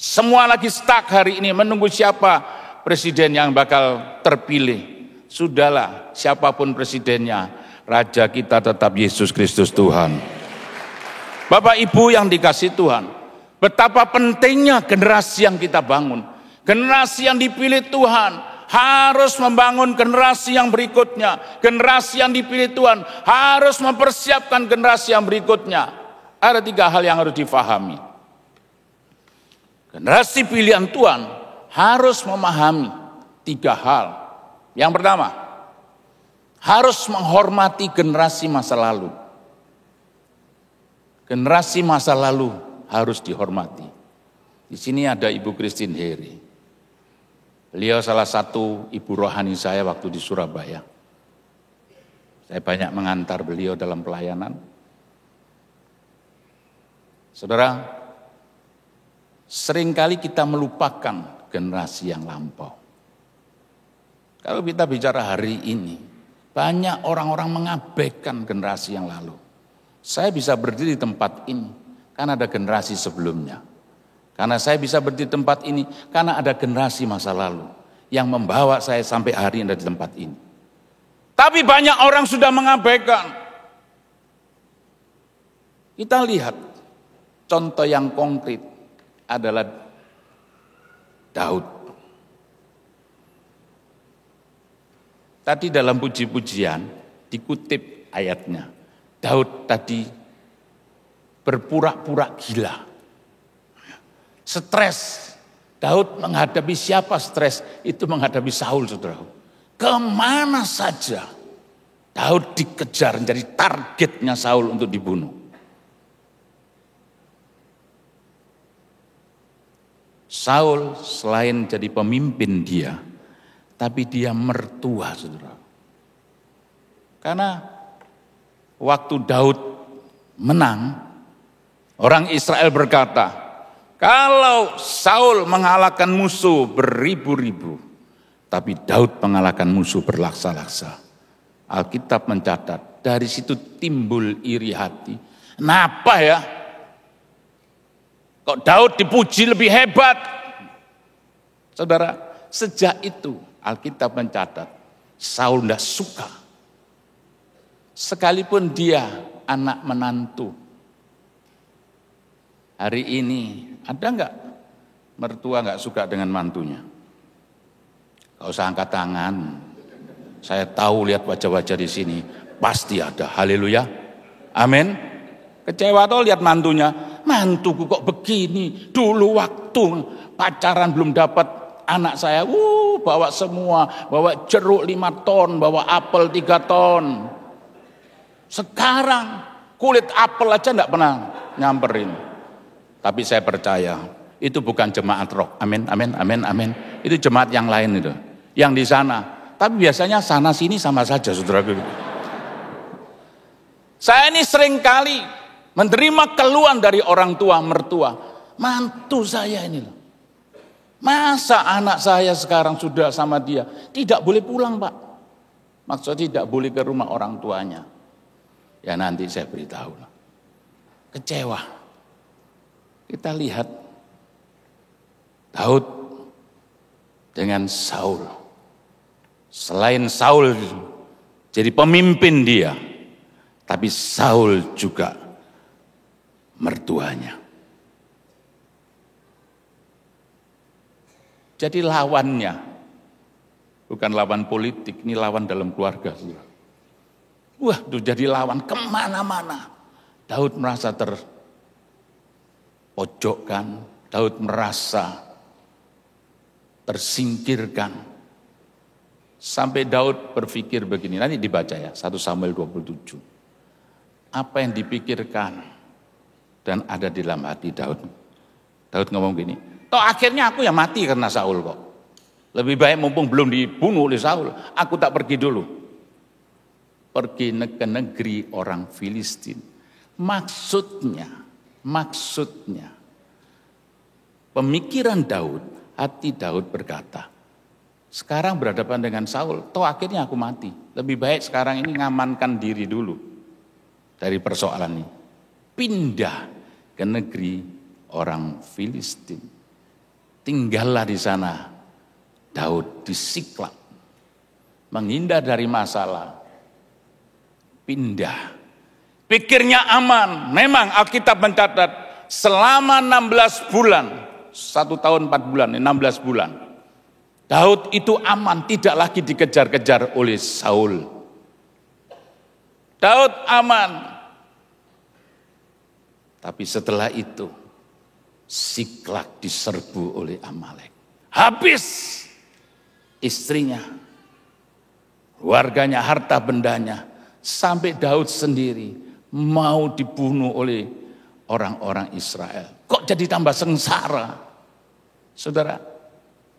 Semua lagi stuck hari ini menunggu siapa presiden yang bakal terpilih. Sudahlah, siapapun presidennya, Raja kita tetap Yesus Kristus Tuhan. Bapak Ibu yang dikasih Tuhan, betapa pentingnya generasi yang kita bangun. Generasi yang dipilih Tuhan harus membangun generasi yang berikutnya. Generasi yang dipilih Tuhan harus mempersiapkan generasi yang berikutnya. Ada 3 hal yang harus difahami. Generasi pilihan Tuhan harus memahami 3 hal. Yang pertama, harus menghormati generasi masa lalu. Generasi masa lalu harus dihormati. Di sini ada Ibu Christine Heri. Beliau salah satu ibu rohani saya waktu di Surabaya. Saya banyak mengantar beliau dalam pelayanan. Saudara, seringkali kita melupakan generasi yang lampau. Kalau kita bicara hari ini, banyak orang-orang mengabaikan generasi yang lalu. Saya bisa berdiri di tempat ini karena ada generasi sebelumnya. Karena saya bisa berdiri di tempat ini karena ada generasi masa lalu yang membawa saya sampai hari ini di tempat ini. Tapi banyak orang sudah mengabaikan. Kita lihat contoh yang konkret adalah Daud. Tadi dalam puji-pujian dikutip ayatnya. Daud tadi berpura-pura gila. Stres. Daud menghadapi siapa stres? Itu menghadapi Saul, saudara. Kemana saja Daud dikejar menjadi targetnya Saul untuk dibunuh. Saul selain jadi pemimpin dia, tapi dia mertua, saudara. Karena waktu Daud menang, orang Israel berkata, kalau Saul mengalahkan musuh beribu-ribu, tapi Daud mengalahkan musuh berlaksa-laksa. Alkitab mencatat, dari situ timbul iri hati. Kenapa ya? Kok Daud dipuji lebih hebat? Saudara, sejak itu Alkitab mencatat, Saul tidak suka. Sekalipun dia anak menantu. Hari ini ada enggak mertua enggak suka dengan mantunya? Gak usah angkat tangan. Saya tahu lihat wajah-wajah di sini. Pasti ada. Haleluya. Amin. Kecewa tuh lihat mantunya. Mantuku kok begini. Dulu waktu pacaran belum dapat anak saya. Bawa semua. Bawa jeruk 5 ton. Bawa apel 3 ton. Sekarang kulit apel aja enggak pernah nyamperin. Tapi saya percaya. Itu bukan jemaat roh. Amin, amin, amin, amin. Itu jemaat yang lain itu. Yang di sana. Tapi biasanya sana sini sama saja, saudaraku. Saya ini seringkali menerima keluhan dari orang tua, mertua. Mantu saya ini loh. Masa anak saya sekarang sudah sama dia? Tidak boleh pulang, Pak. Maksudnya tidak boleh ke rumah orang tuanya. Ya nanti saya beritahu. Kecewa. Kita lihat Daud dengan Saul. Selain Saul jadi pemimpin dia, tapi Saul juga mertuanya. Jadi lawannya bukan lawan politik, ini lawan dalam keluarga. Wah, itu jadi lawan kemana-mana. Daud merasa terpojokkan, Daud merasa tersingkirkan. Sampai Daud berpikir begini, nanti dibaca ya, 1 Samuel 27. Apa yang dipikirkan dan ada di dalam hati Daud. Daud ngomong gini, toh akhirnya aku yang mati karena Saul kok. Lebih baik mumpung belum dibunuh oleh Saul, aku tak pergi dulu. Pergi ke negeri orang Filistin. Maksudnya, pemikiran Daud, hati Daud berkata, sekarang berhadapan dengan Saul, toh akhirnya aku mati. Lebih baik sekarang ini ngamankan diri dulu dari persoalan ini. Pindah ke negeri orang Filistin. Tinggallah di sana. Daud di Siklag. Menghindar dari masalah. Pindah. Pikirnya aman. Memang Alkitab mencatat selama 16 bulan. 1 tahun 4 bulan, 16 bulan. Daud itu aman, tidak lagi dikejar-kejar oleh Saul. Daud aman. Tapi setelah itu, Siklag diserbu oleh Amalek. Habis. istrinya, warganya, harta bendanya, sampai Daud sendiri mau dibunuh oleh orang-orang Israel. Kok jadi tambah sengsara? Saudara,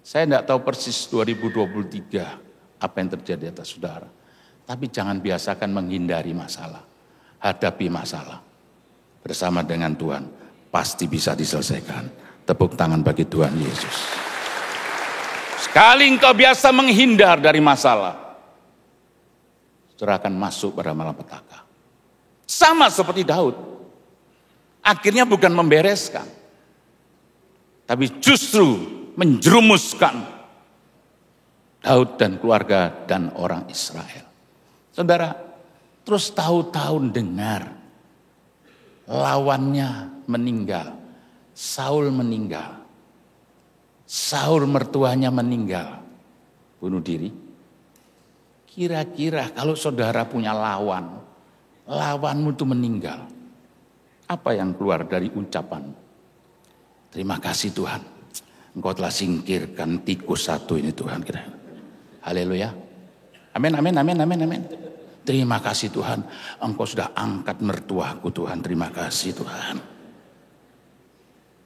saya tidak tahu persis 2023 apa yang terjadi atas saudara. Tapi jangan biasakan menghindari masalah. Hadapi masalah. Bersama dengan Tuhan, pasti bisa diselesaikan. Tepuk tangan bagi Tuhan Yesus. Sekali engkau biasa menghindar dari masalah, saudara akan masuk pada malapetaka. Sama seperti Daud. Akhirnya bukan membereskan, tapi justru menjerumuskan Daud dan keluarga dan orang Israel. Saudara, terus tahu-tahu dengar lawannya meninggal. Saul meninggal. Saul mertuanya meninggal. Bunuh diri. Kira-kira kalau saudara punya lawan, lawanmu itu meninggal, apa yang keluar dari ucapan? Terima kasih Tuhan, Engkau telah singkirkan tikus satu ini Tuhan. Haleluya. Amin, amin, amin, amin, amin. Terima kasih Tuhan, Engkau sudah angkat mertuaku Tuhan. Terima kasih Tuhan.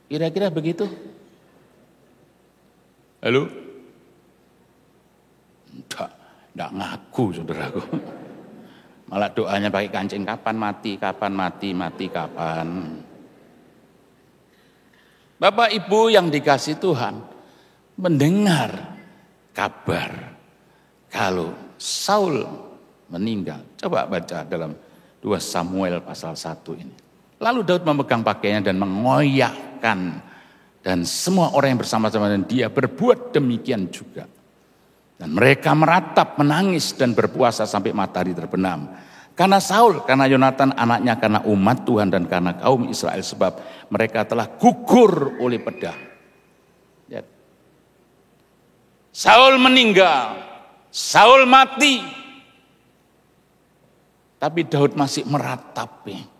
Kira-kira begitu? Halo? Enggak ngaku saudaraku. Malah doanya pakai kancing, kapan mati, kapan mati, mati kapan. Bapak Ibu yang dikasih Tuhan, mendengar kabar kalau Saul meninggal. Coba baca dalam 2 Samuel pasal 1 ini. Lalu Daud memegang pakaiannya dan mengoyakkan, dan semua orang yang bersama-sama dengan dia berbuat demikian juga. Dan mereka meratap, menangis dan berpuasa sampai matahari terbenam. Karena Saul, karena Yonatan anaknya, karena umat Tuhan dan karena kaum Israel, sebab mereka telah gugur oleh pedang. Lihat. Saul meninggal, Saul mati. Tapi Daud masih meratapi.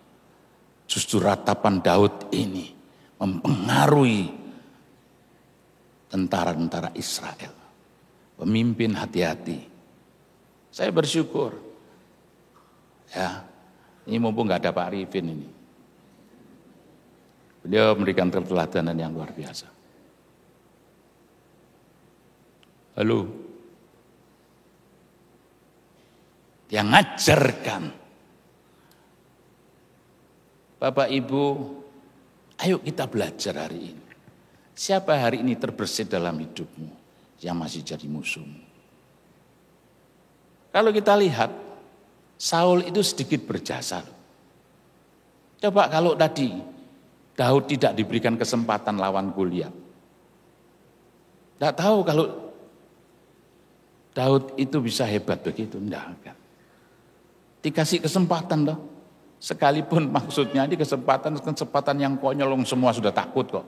Justru ratapan Daud ini mempengaruhi tentara-tentara Israel. Pemimpin hati-hati. Saya bersyukur. Ya, ini mumpung nggak ada Pak Arifin ini. Beliau memberikan keteladanan yang luar biasa. Halo. Dia ngajarkan. Bapak Ibu, ayo kita belajar hari ini. Siapa hari ini terbersih dalam hidupmu yang masih jadi musuhmu? Kalau kita lihat, Saul itu sedikit berjasa. Coba kalau tadi Daud tidak diberikan kesempatan lawan Goliat. Tidak tahu kalau Daud itu bisa hebat begitu. Tidak. Dikasih kesempatan loh. Sekalipun maksudnya ini kesempatan yang konyol, semua sudah takut kok.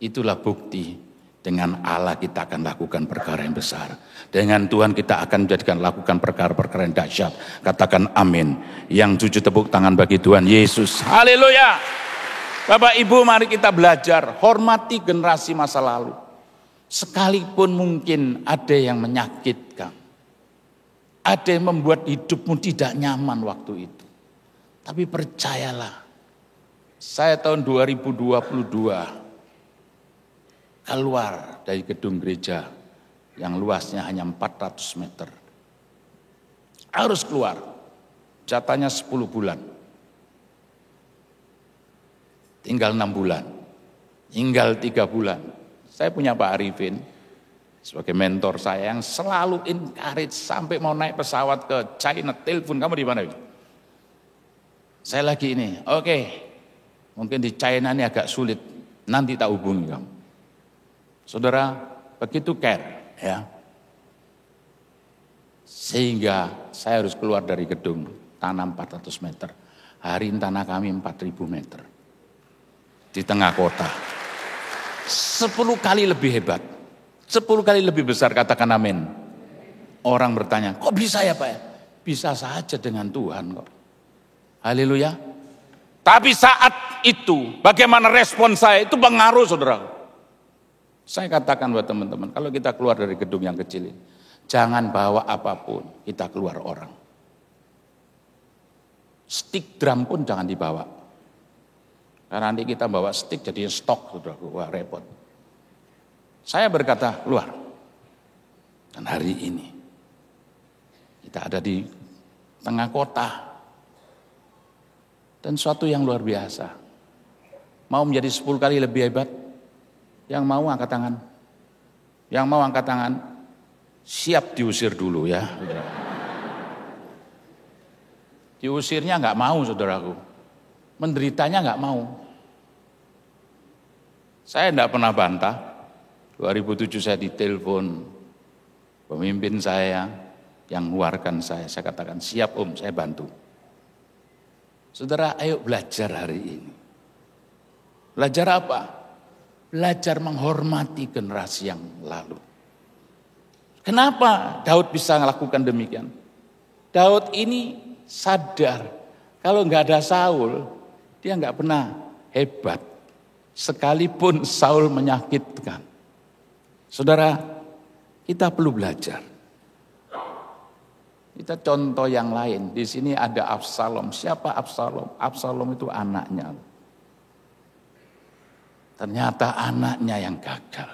Itulah bukti. Dengan Allah kita akan lakukan perkara yang besar. Dengan Tuhan kita akan lakukan perkara-perkara yang dahsyat. Katakan amin. Yang tujuh tepuk tangan bagi Tuhan Yesus. Haleluya. Bapak Ibu, mari kita belajar. Hormati generasi masa lalu. Sekalipun mungkin ada yang menyakitkan. Ada yang membuat hidupmu tidak nyaman waktu itu. Tapi percayalah. Saya tahun 2022 keluar dari gedung gereja yang luasnya hanya 400 meter. Harus keluar. Jatahnya 10 bulan. Tinggal 6 bulan. Tinggal 3 bulan. Saya punya Pak Arifin sebagai mentor saya yang selalu encourage sampai mau naik pesawat ke China. Telepon, kamu di mana? Saya lagi ini. Oke. Mungkin di China ini agak sulit. Nanti tak hubungi kamu. Saudara, begitu care, ya. Sehingga saya harus keluar dari gedung tanah 400 meter. Hari ini tanah kami 4.000 meter. Di tengah kota. 10 kali lebih hebat. 10 kali lebih besar, katakan amin. Orang bertanya, kok bisa ya Pak ya? Bisa saja dengan Tuhan kok. Haleluya. Tapi saat itu, bagaimana respon saya itu pengaruh saudara. Saya katakan buat teman-teman, kalau kita keluar dari gedung yang kecil ini, jangan bawa apapun, kita keluar orang. Stick drum pun jangan dibawa. Karena nanti kita bawa stick jadi stok, saudaraku, wah repot. Saya berkata, keluar. Dan hari ini, kita ada di tengah kota. Dan suatu yang luar biasa. Mau menjadi 10 kali lebih hebat? Yang mau angkat tangan. Yang mau angkat tangan, siap diusir dulu ya. Diusirnya nggak mau, saudaraku. Menderitanya nggak mau. Saya tidak pernah bantah. 2007 saya ditelepon pemimpin saya yang mengeluarkan saya. Saya katakan, siap Om, saya bantu. Saudara, ayo belajar hari ini. Belajar apa? Belajar menghormati generasi yang lalu. Kenapa Daud bisa melakukan demikian? Daud ini sadar kalau nggak ada Saul, dia nggak pernah hebat. Sekalipun Saul menyakitkan. Saudara, kita perlu belajar. Kita contoh yang lain. Di sini ada Absalom. Siapa Absalom? Absalom itu anaknya. Ternyata anaknya yang gagal.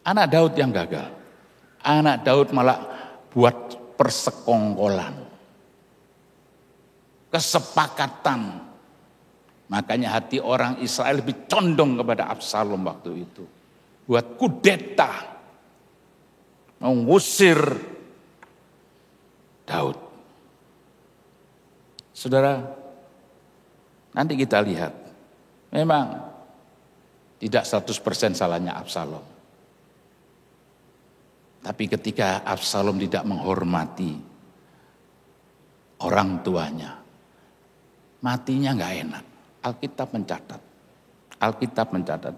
Anak Daud yang gagal. Anak Daud malah buat persekongkolan. Kesepakatan. Makanya hati orang Israel lebih condong kepada Absalom waktu itu. Buat kudeta. Mengusir Daud. Saudara, nanti kita lihat. Memang tidak 100% salahnya Absalom. Tapi ketika Absalom tidak menghormati orang tuanya, matinya nggak enak. Alkitab mencatat. Alkitab mencatat.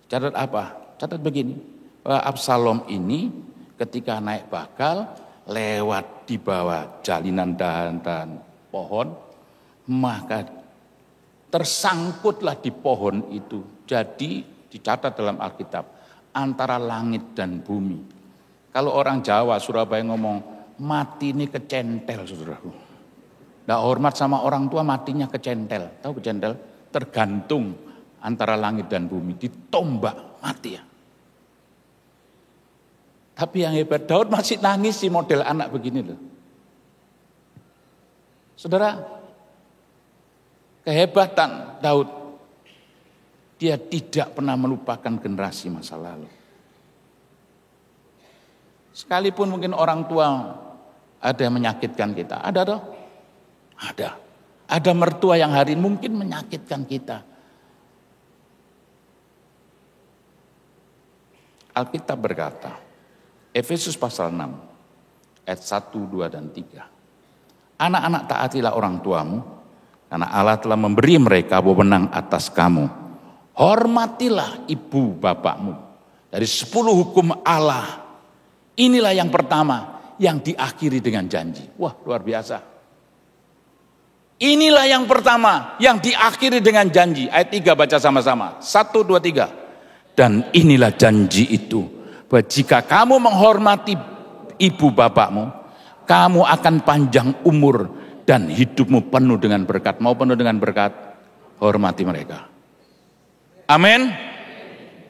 Catat apa? Catat begini. Bahwa Absalom ini ketika naik bakal lewat di bawah jalinan dahan-dahan pohon, maka tersangkutlah di pohon itu. Jadi dicatat dalam Alkitab, antara langit dan bumi. Kalau orang Jawa, Surabaya ngomong, mati ini kecentel, saudaraku. Nggak hormat sama orang tua, matinya kecentel. Tahu kecentel? Tergantung antara langit dan bumi. Ditombak, mati ya. Tapi yang hebat, Daud masih nangis si model anak begini loh. Saudara, kehebatan Daud, dia tidak pernah melupakan generasi masa lalu. Sekalipun mungkin orang tua ada yang menyakitkan kita, ada toh? Ada. Ada mertua yang hari ini mungkin menyakitkan kita. Alkitab berkata, Efesus pasal 6, ayat 1, 2, dan 3. Anak-anak taatilah orang tuamu, karena Allah telah memberi mereka wewenang atas kamu. Hormatilah ibu bapakmu. Dari 10 hukum Allah, inilah yang pertama yang diakhiri dengan janji. Wah, luar biasa. Inilah yang pertama yang diakhiri dengan janji. Ayat 3 baca sama-sama. 1, 2, 3. Dan inilah janji itu. Bahwa jika kamu menghormati ibu bapakmu, kamu akan panjang umur dan hidupmu penuh dengan berkat. Mau penuh dengan berkat? Hormati mereka. Amin.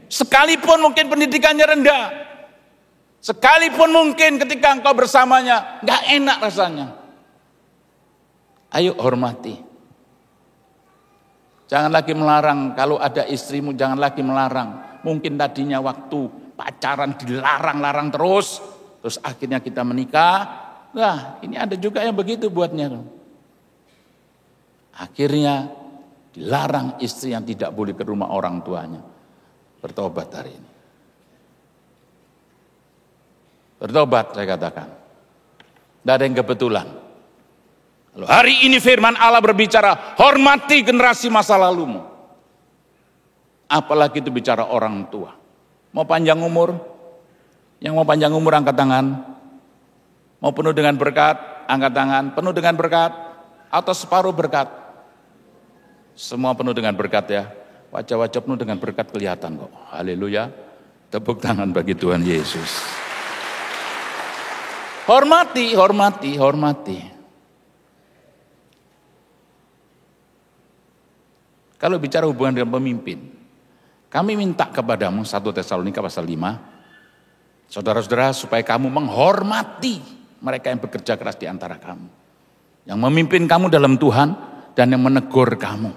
Sekalipun mungkin pendidikannya rendah. Sekalipun mungkin ketika engkau bersamanya gak enak rasanya. Ayo hormati. Jangan lagi melarang. Kalau ada istrimu jangan lagi melarang. Mungkin tadinya waktu pacaran dilarang-larang terus. Terus akhirnya kita menikah. Nah ini ada juga yang begitu buatnya. Akhirnya dilarang istri yang tidak boleh ke rumah orang tuanya. Bertobat hari ini. Bertobat saya katakan. Tidak ada yang kebetulan. Lalu hari ini firman Allah berbicara, hormati generasi masa lalumu. Apalagi itu bicara orang tua. Mau panjang umur? Yang mau panjang umur angkat tangan. Mau penuh dengan berkat? Angkat tangan. Penuh dengan berkat? Atau separuh berkat? Semua penuh dengan berkat ya. Wajah-wajah penuh dengan berkat kelihatan kok. Haleluya. Tepuk tangan bagi Tuhan Yesus. Hormati, hormati, hormati. Kalau bicara hubungan dengan pemimpin, kami minta kepadamu 1 Tesalonika pasal 5, saudara-saudara, supaya kamu menghormati mereka yang bekerja keras di antara kamu, yang memimpin kamu dalam Tuhan dan yang menegur kamu,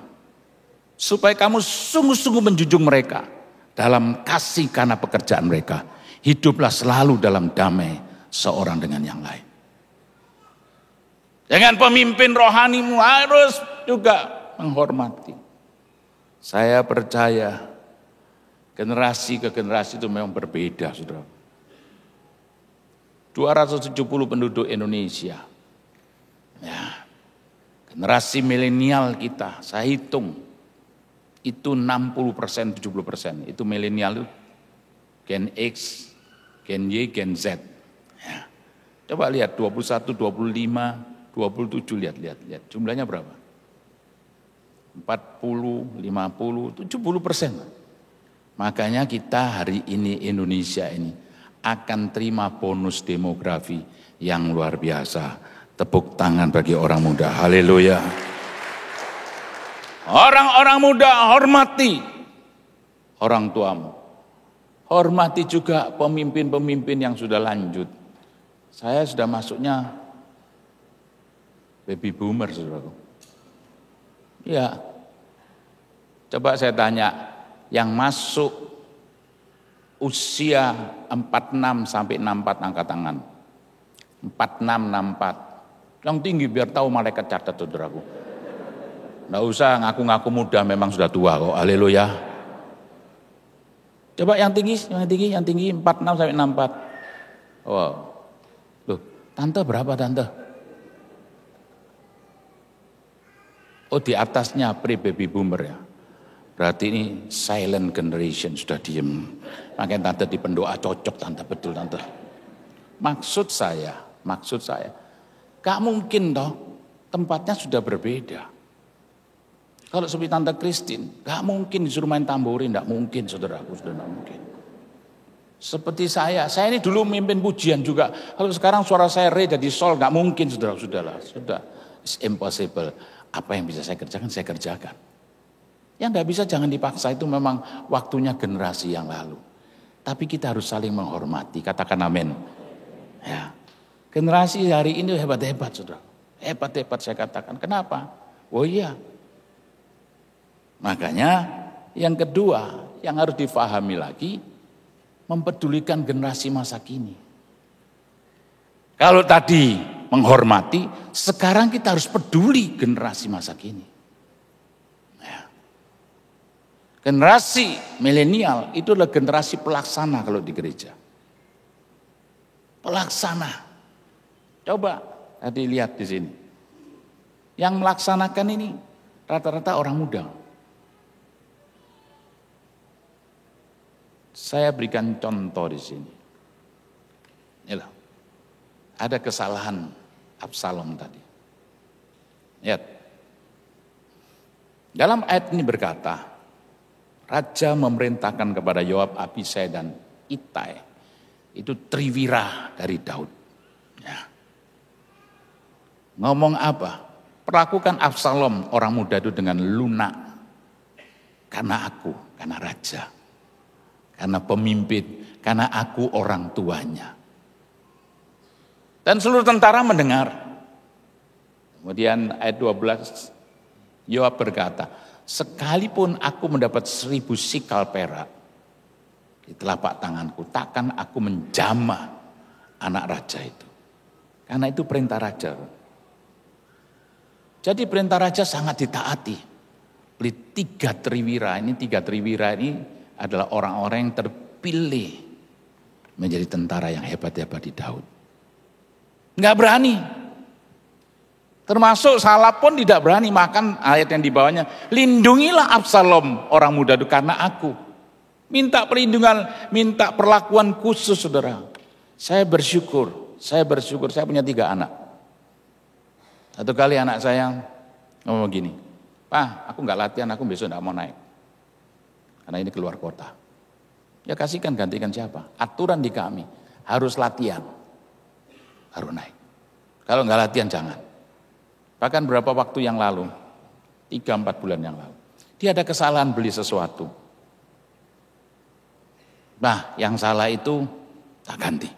supaya kamu sungguh-sungguh menjunjung mereka dalam kasih karena pekerjaan mereka. Hiduplah selalu dalam damai seorang dengan yang lain. Dengan pemimpin rohanimu harus juga menghormati. Saya percaya generasi ke generasi itu memang berbeda, saudara. 270 penduduk Indonesia. Ya, generasi milenial kita, saya hitung itu 60%, 70%. Itu milenial, Gen X, Gen Y, Gen Z. Ya. Coba lihat 21, 25, 27, lihat. Jumlahnya berapa? 40, 50, 70%. Makanya kita hari ini Indonesia ini akan terima bonus demografi yang luar biasa. Tepuk tangan bagi orang muda. Haleluya. Orang-orang muda, hormati orang tuamu. Hormati juga pemimpin-pemimpin yang sudah lanjut. Saya sudah masuknya baby boomer, saudaraku. Ya, coba saya tanya, yang masuk usia 46 sampai 64 angkat tangan. 46, 64. Yang tinggi biar tahu malaikat catat, saudaraku. Nggak usah ngaku-ngaku muda, memang sudah tua kok. Haleluya. Coba yang tinggi 46 sampai 64. Wow. Loh, tante berapa tante? Oh, di atasnya pre-baby boomer ya. Berarti ini silent generation, sudah diem. Makanya tante di pendoa cocok tante, betul tante. Maksud saya, gak mungkin toh tempatnya sudah berbeda. Kalau seperti tante Christine, gak mungkin disuruh main tamborin, gak mungkin saudaraku, sudah gak mungkin. Seperti saya ini dulu memimpin pujian juga. Kalau sekarang suara saya re jadi sol, gak mungkin sudah. It's impossible. Apa yang bisa saya kerjakan, saya kerjakan. Yang gak bisa jangan dipaksa, itu memang waktunya generasi yang lalu. Tapi kita harus saling menghormati, katakan amin. Ya. Generasi hari ini hebat-hebat, saudara. Hebat-hebat saya katakan. Kenapa? Oh iya. Makanya yang kedua yang harus difahami lagi, mempedulikan generasi masa kini. Kalau tadi menghormati, sekarang kita harus peduli generasi masa kini. Ya. Generasi milenial itu adalah generasi pelaksana kalau di gereja. Pelaksana. Coba tadi lihat di sini. Yang melaksanakan ini rata-rata orang muda. Saya berikan contoh di sini. Inilah. Ada kesalahan Absalom tadi. Lihat. Dalam ayat ini berkata, Raja memerintahkan kepada Yoab, Abisai dan Itai. Itu triwira dari Daud. Ya. Ngomong apa? Perlakukan Absalom orang muda itu dengan lunak. Karena aku, karena raja. Karena pemimpin, karena aku orang tuanya. Dan seluruh tentara mendengar. Kemudian ayat 12, Yoab berkata, sekalipun aku mendapat 1000 sikal perak di telapak tanganku, takkan aku menjamah anak raja itu. Karena itu perintah raja. Jadi perintah raja sangat ditaati oleh 3 triwira. Ini 3 triwira ini adalah orang-orang yang terpilih menjadi tentara yang hebat-hebat di Daud. Enggak berani. Termasuk salah pun tidak berani. Makan ayat yang dibawahnya. Lindungilah Absalom orang muda itu karena aku. Minta perlindungan, minta perlakuan khusus saudara. Saya bersyukur saya punya 3 anak. Satu kali anak saya ngomong gini, Pak aku gak latihan, aku besok gak mau naik. Karena ini keluar kota. Ya kasihkan, gantikan siapa? Aturan di kami, harus latihan. Harus naik. Kalau nggak latihan jangan. Bahkan berapa waktu yang lalu, 3-4 bulan yang lalu, dia ada kesalahan beli sesuatu. Nah, yang salah itu tak ganti.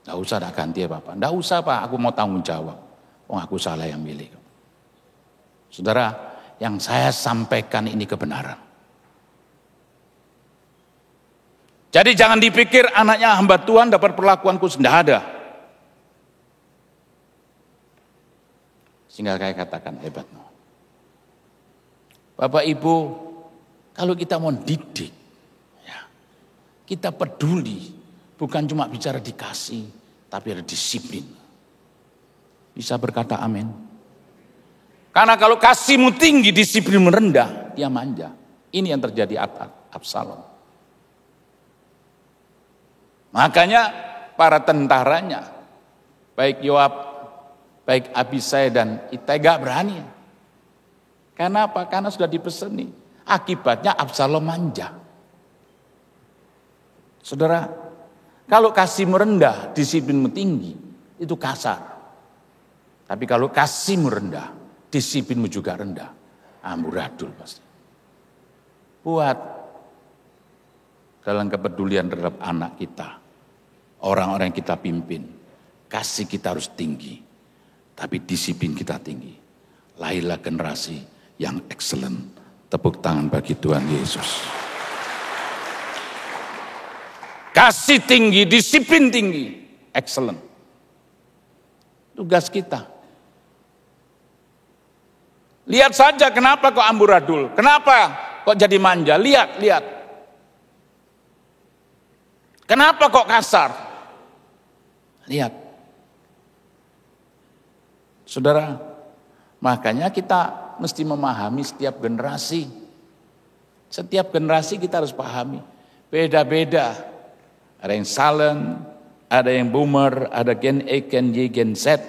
Nggak usah tak ganti ya Bapak. Nggak usah Pak, aku mau tanggung jawab. Oh, aku salah yang milih. Saudara, yang saya sampaikan ini kebenaran. Jadi jangan dipikir anaknya hamba Tuhan dapat perlakuan khusus. Tidak ada. Sehingga saya katakan hebat. Bapak Ibu, kalau kita mau didik, ya, kita peduli, bukan cuma bicara dikasih, tapi ada disiplin. Bisa berkata amin. Karena kalau kasihmu tinggi, disiplinmu rendah, dia manja. Ini yang terjadi Absalom. Makanya para tentaranya, baik Yoab, baik Abisai dan Itai gak berani. Karena apa? Karena sudah dipeseni. Akibatnya Absalom manja. Saudara, kalau kasihmu rendah, disiplinmu tinggi, itu kasar. Tapi kalau kasihmu rendah, disiplinmu juga rendah, amburadul pasti. Buat dalam kepedulian terhadap anak kita, orang-orang yang kita pimpin, kasih kita harus tinggi, tapi disiplin kita tinggi. Lahirlah generasi yang excellent. Tepuk tangan bagi Tuhan Yesus. Kasih tinggi, disiplin tinggi, excellent. Tugas kita. Lihat saja kenapa kok amburadul, kenapa kok jadi manja, lihat. Kenapa kok kasar? Lihat. Saudara, makanya kita mesti memahami setiap generasi. Setiap generasi kita harus pahami. Beda-beda. Ada yang silent, ada yang boomer, ada Gen A, Gen Y, Gen Z.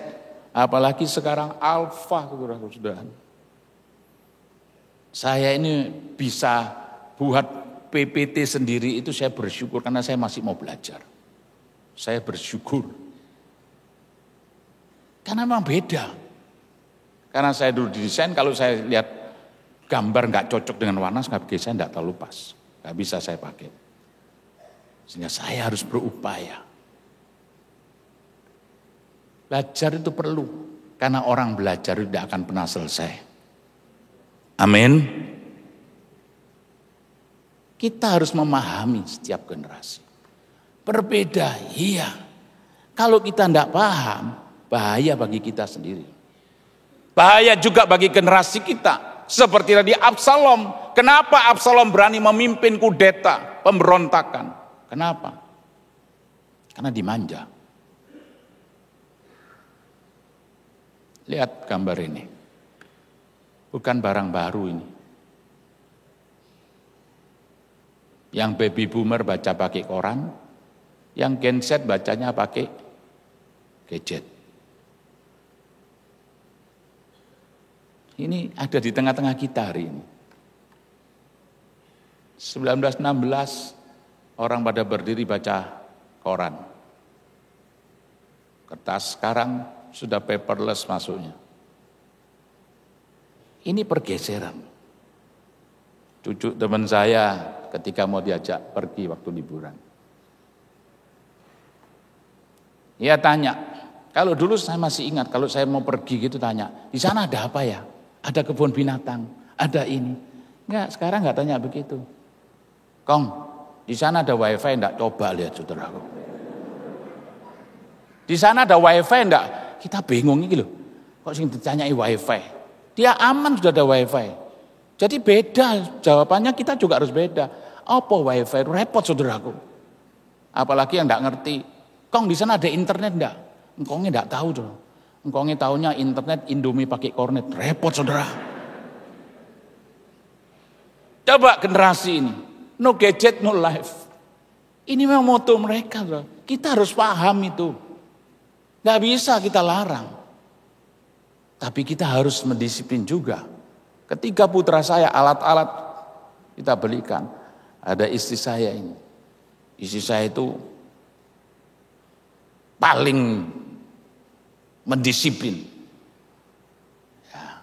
Apalagi sekarang alpha, saudara-saudara. Saya ini bisa buat PPT sendiri itu saya bersyukur karena saya masih mau belajar. Saya bersyukur. Karena memang beda. Karena saya dulu desain, kalau saya lihat gambar nggak cocok dengan warna, bagi saya nggak terlalu pas. Nggak bisa saya pakai. Sehingga saya harus berupaya. Belajar itu perlu. Karena orang belajar tidak akan pernah selesai. Amin. Kita harus memahami setiap generasi. Berbeda, iya. Kalau kita tidak paham, bahaya bagi kita sendiri. Bahaya juga bagi generasi kita. Seperti tadi Absalom. Kenapa Absalom berani memimpin kudeta, pemberontakan? Kenapa? Karena dimanja. Lihat gambar ini. Bukan barang baru ini. Yang baby boomer baca pakai koran, yang Gen Z bacanya pakai gadget. Ini ada di tengah-tengah kita hari ini. 1916 orang pada berdiri baca koran. Kertas sekarang sudah paperless masuknya. Ini pergeseran. Cucu teman saya ketika mau diajak pergi waktu liburan. Ia tanya, kalau dulu saya masih ingat, kalau saya mau pergi gitu tanya, di sana ada apa ya? Ada kebun binatang, ada ini. Enggak, sekarang enggak tanya begitu. Kong, di sana ada wifi enggak? Coba lihat saudaraku. Di sana ada wifi enggak? Kita bingung ini loh. Kok sing ditanyai wifi? Dia aman sudah ada wifi. Jadi beda jawabannya, kita juga harus beda. Apa wifi? Repot saudaraku. Apalagi yang enggak ngerti. Kong di sana ada internet enggak? Engkongnya enggak tahu tuh. Engkongnya tahunya internet Indomie pakai kornet. Repot saudara. Coba generasi ini. No gadget, no life. Ini memang moto mereka. Saudara. Kita harus paham itu. Enggak bisa kita larang. Tapi kita harus mendisiplin juga. Ketika putra saya alat-alat kita belikan. Ada istri saya ini. Istri saya itu paling mendisiplin. Ya.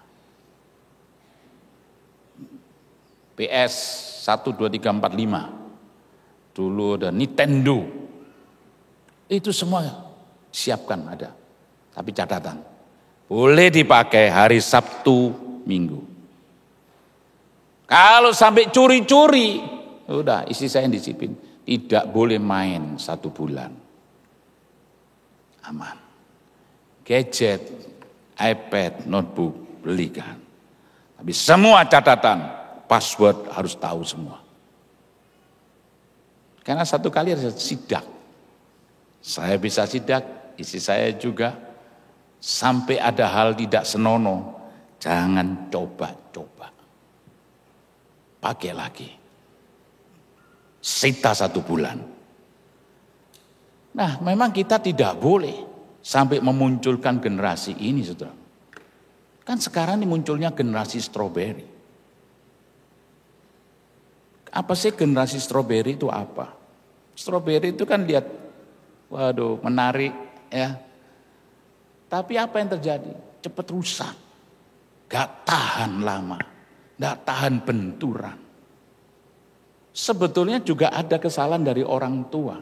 PS 1, 2, 3, 4, 5. Dulu ada Nintendo. Itu semua siapkan ada. Tapi catatan, boleh dipakai hari Sabtu, Minggu. Kalau sampai curi-curi, udah istri saya yang disiplin. Tidak boleh main 1 bulan. Aman. Gadget, iPad, notebook, belikan. Tapi semua catatan, password harus tahu semua. Karena satu kali harus sidak. Saya bisa sidak, istri saya juga. Sampai ada hal tidak senonoh, jangan coba-coba. Pakai lagi. Sita 1 bulan. Nah, memang kita tidak boleh sampai memunculkan generasi ini, saudara. Kan sekarang ini munculnya generasi stroberi. Apa sih generasi stroberi itu apa? Stroberi itu kan lihat, waduh, menarik ya. Tapi apa yang terjadi? Cepat rusak. Gak tahan lama. Gak tahan benturan. Sebetulnya juga ada kesalahan dari orang tua.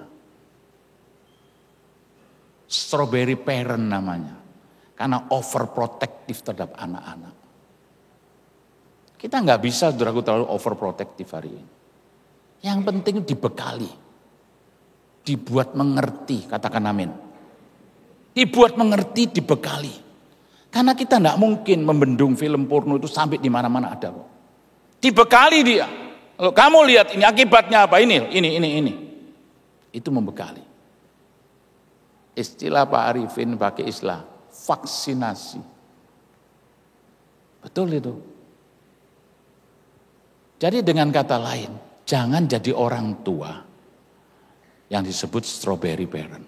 Strawberry parent namanya. Karena overprotective terhadap anak-anak. Kita gak bisa, saudaraku, terlalu overprotective hari ini. Yang penting dibekali. Dibuat mengerti, katakan amin. Dibuat mengerti, dibekali. Karena kita tidak mungkin membendung film porno itu sampai di mana-mana ada kok. Dibekali dia. Kalau kamu lihat ini akibatnya apa? Ini. Itu membekali. Istilah Pak Arifin pakai istilah vaksinasi. Betul itu. Jadi dengan kata lain, jangan jadi orang tua yang disebut strawberry parent.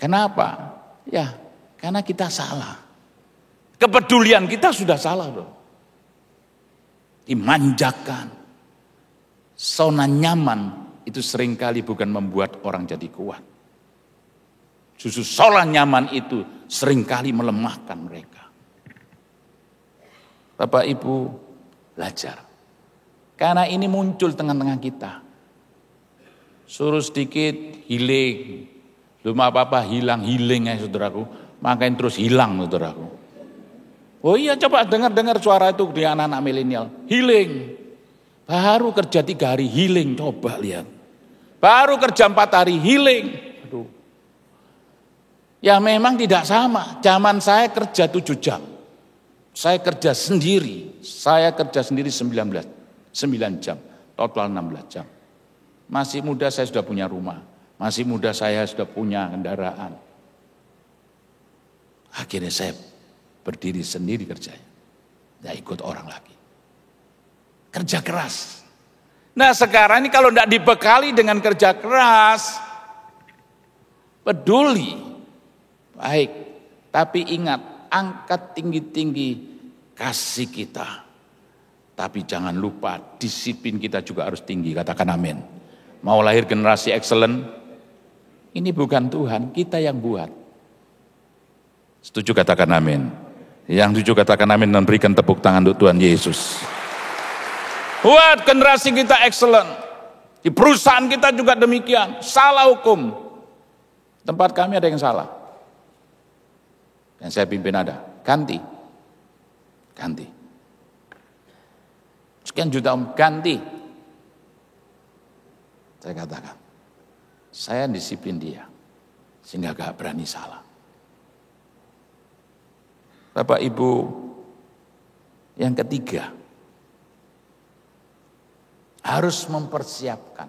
Kenapa? Ya, karena kita salah. Kepedulian kita sudah salah loh. Dimanjakan. Zona nyaman itu seringkali bukan membuat orang jadi kuat. Justru zona nyaman itu seringkali melemahkan mereka. Bapak Ibu, belajar. Karena ini muncul tengah-tengah kita. Suruh sedikit, healing. Belum apa-apa healing ya saudaraku. Makanya terus hilang saudaraku. Oh iya, coba dengar suara itu di anak-anak milenial. Healing. Baru kerja 3 hari healing, coba lihat. Baru kerja 4 hari healing. Aduh. Ya memang tidak sama. Zaman saya kerja 7 jam. Saya kerja sendiri. 9 jam. Total 16 jam. Masih muda saya sudah punya rumah. Masih muda saya sudah punya kendaraan. Akhirnya saya berdiri sendiri kerjanya. Tidak ikut orang lagi. Kerja keras. Nah sekarang ini kalau tidak dibekali dengan kerja keras. Peduli. Baik. Tapi ingat. Angkat tinggi-tinggi kasih kita. Tapi jangan lupa disiplin kita juga harus tinggi. Katakan amin. Mau lahir generasi excellent. Ini bukan Tuhan, kita yang buat. Setuju katakan amin. Yang setuju katakan amin dan berikan tepuk tangan untuk Tuhan Yesus. Buat generasi kita excellent. Di perusahaan kita juga demikian. Salah hukum. Tempat kami ada yang salah. Yang saya pimpin ada. Ganti. Sekian juta ganti. Saya katakan. Saya disiplin dia. Sehingga gak berani salah. Bapak Ibu. Yang ketiga. Harus mempersiapkan.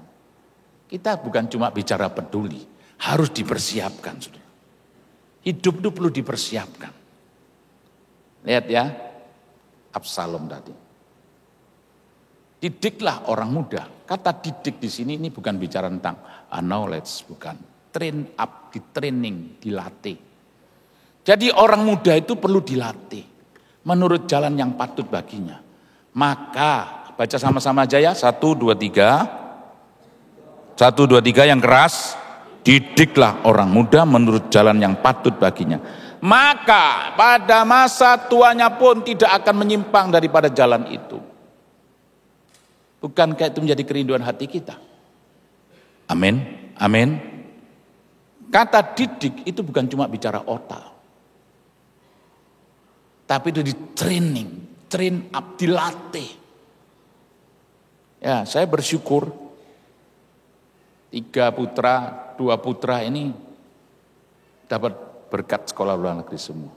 Kita bukan cuma bicara peduli. Harus dipersiapkan. Saudara. Hidup itu perlu dipersiapkan. Lihat ya. Absalom tadi. Didiklah orang muda. Kata didik di sini ini bukan bicara tentang knowledge, bukan. Train up, di training, dilatih. Jadi orang muda itu perlu dilatih menurut jalan yang patut baginya. Maka Baca sama-sama aja ya. 1, 2, 3. 1, 2, 3 yang keras. Didiklah orang muda menurut jalan yang patut baginya. Maka pada masa tuanya pun tidak akan menyimpang daripada jalan itu. Bukankah itu menjadi kerinduan hati kita? Amin. Amin. Kata didik itu bukan cuma bicara otak. Tapi itu di training, train up, dilatih. Ya, saya bersyukur 3 putra, 2 putra ini dapat berkat sekolah luar negeri semua.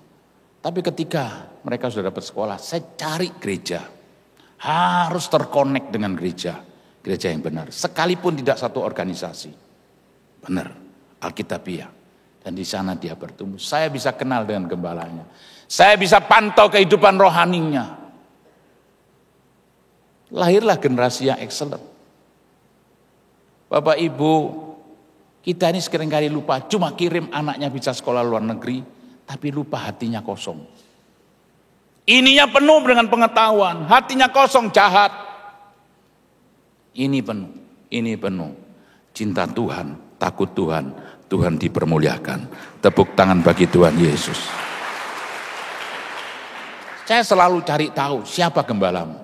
Tapi ketika mereka sudah dapat sekolah, saya cari gereja. Harus terkonek dengan gereja yang benar. Sekalipun tidak satu organisasi. Benar, Alkitabiah. Dan di sana dia bertumbuh. Saya bisa kenal dengan gembalanya. Saya bisa pantau kehidupan rohaninya. Lahirlah generasi yang excellent. Bapak Ibu, kita ini seringkali lupa, cuma kirim anaknya bisa sekolah luar negeri, tapi lupa hatinya kosong. Ininya penuh dengan pengetahuan, hatinya kosong, jahat. Ini penuh. Cinta Tuhan, takut Tuhan, Tuhan dipermuliakan. Tepuk tangan bagi Tuhan Yesus. Saya selalu cari tahu siapa gembalamu.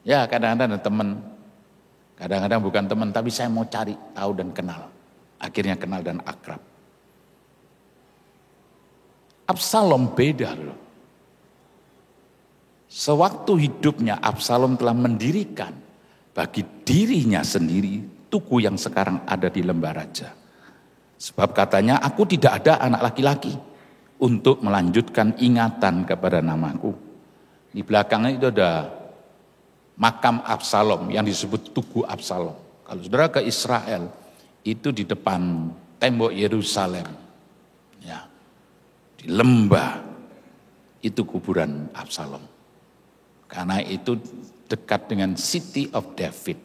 Ya, kadang-kadang ada teman, kadang-kadang bukan teman, tapi saya mau cari tahu dan kenal. Akhirnya kenal dan akrab. Absalom beda loh. Sewaktu hidupnya Absalom telah mendirikan bagi dirinya sendiri tugu yang sekarang ada di Lembah Raja. Sebab katanya, aku tidak ada anak laki-laki untuk melanjutkan ingatan kepada namaku. Di belakangnya itu ada makam Absalom yang disebut Tugu Absalom. Kalau saudara ke Israel, itu di depan tembok Yerusalem. Ya, di lembah, itu kuburan Absalom. Karena itu dekat dengan City of David.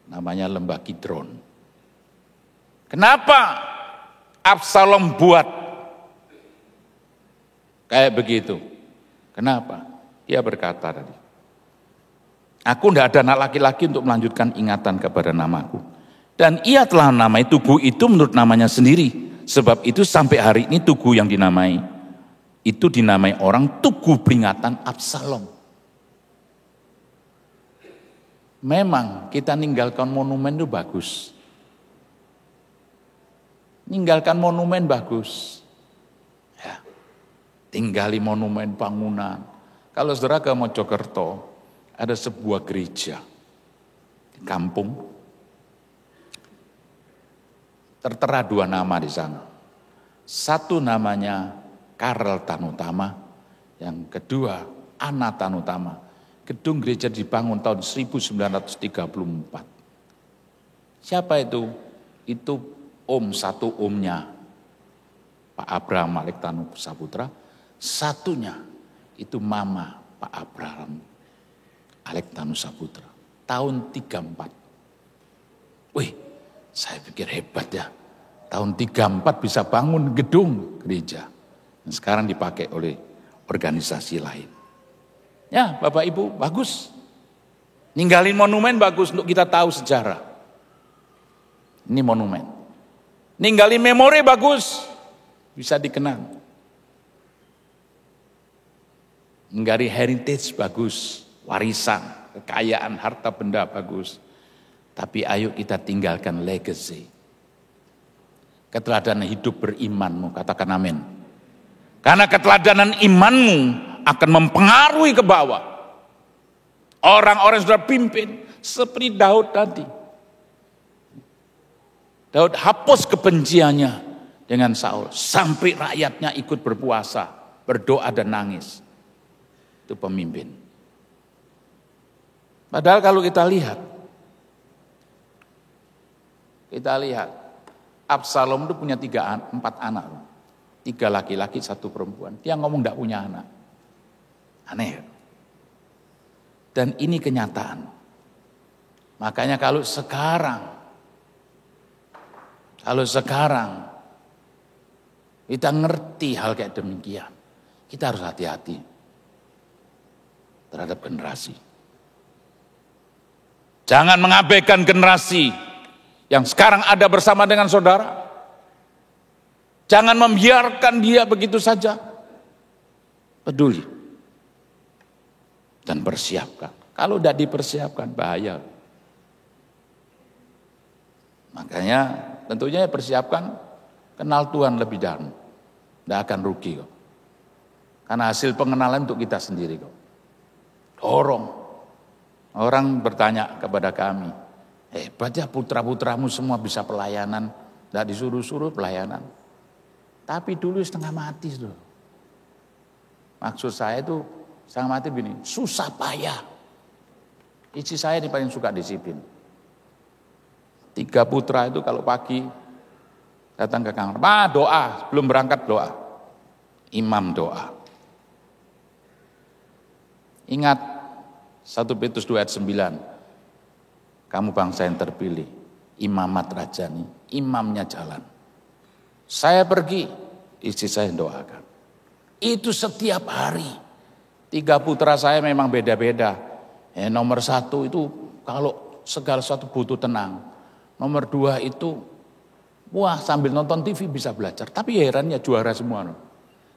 Namanya Lembah Kidron. Kenapa Absalom buat kayak begitu? Kenapa? Dia berkata tadi, aku tidak ada anak laki-laki untuk melanjutkan ingatan kepada namaku. Dan ia telah menamai tugu itu menurut namanya sendiri. Sebab itu sampai hari ini tugu yang dinamai, itu dinamai orang Tugu Peringatan Absalom. Memang kita ninggalkan monumen itu bagus. Ninggalkan monumen bagus. Ya. Tinggali monumen bangunan. Kalau saudara ke Mojokerto, ada sebuah gereja di kampung. Tertera 2 nama di sana. Satu namanya Karel Tanutama, yang kedua Ana Tanutama. Gedung gereja dibangun tahun 1934. Siapa itu? Itu satu omnya Pak Abraham Alektanu Saputra, satunya itu mama Pak Abraham Alektanu Saputra. Tahun 34. Wih, saya pikir hebat ya. Tahun 34 bisa bangun gedung gereja. Dan sekarang dipakai oleh organisasi lain. Ya, Bapak Ibu, bagus. Ninggalin monumen bagus untuk kita tahu sejarah. Ini monumen. Ninggalin memori bagus, bisa dikenang. Ninggalin heritage bagus, warisan, kekayaan, harta benda bagus. Tapi ayo kita tinggalkan legacy. Keteladanan hidup berimanmu, katakan amin. Karena keteladanan imanmu akan mempengaruhi ke bawah. Orang-orang yang sudah pimpin, seperti Daud tadi. Daud hapus kebenciannya dengan Saul. Sampai rakyatnya ikut berpuasa, berdoa dan nangis. Itu pemimpin. Padahal kalau kita lihat Absalom itu punya 4 anak. 3 laki-laki, 1 perempuan. Dia ngomong gak punya anak. Aneh. Dan ini kenyataan. Makanya kalau sekarang kita ngerti hal kayak demikian, kita harus hati-hati. terhadap generasi. Jangan mengabaikan generasi yang sekarang ada bersama dengan saudara. Jangan membiarkan dia begitu saja. Peduli. Dan persiapkan. Kalau tidak dipersiapkan, bahaya. Makanya tentunya persiapkan, kenal Tuhan lebih dahulu. Tidak akan rugi kok. Karena hasil pengenalan untuk kita sendiri kok. Dorong. Orang bertanya kepada kami, hebat ya putra-putramu semua bisa pelayanan, tidak disuruh-suruh pelayanan. Tapi dulu setengah mati loh. Maksud saya itu setengah mati begini, susah payah. Istri saya ini paling suka disiplin. 3 putra itu kalau pagi datang ke kamar, doa, sebelum berangkat doa. Imam doa. Ingat 1 Petrus 2 ayat 9. Kamu bangsa yang terpilih, imamat rajani, imamnya jalan. Saya pergi, istri saya doakan. Itu setiap hari. 3 putra saya memang beda-beda. Nomor 1 itu kalau segala sesuatu butuh tenang. Nomor 2 itu, wah sambil nonton TV bisa belajar. Tapi herannya juara semua.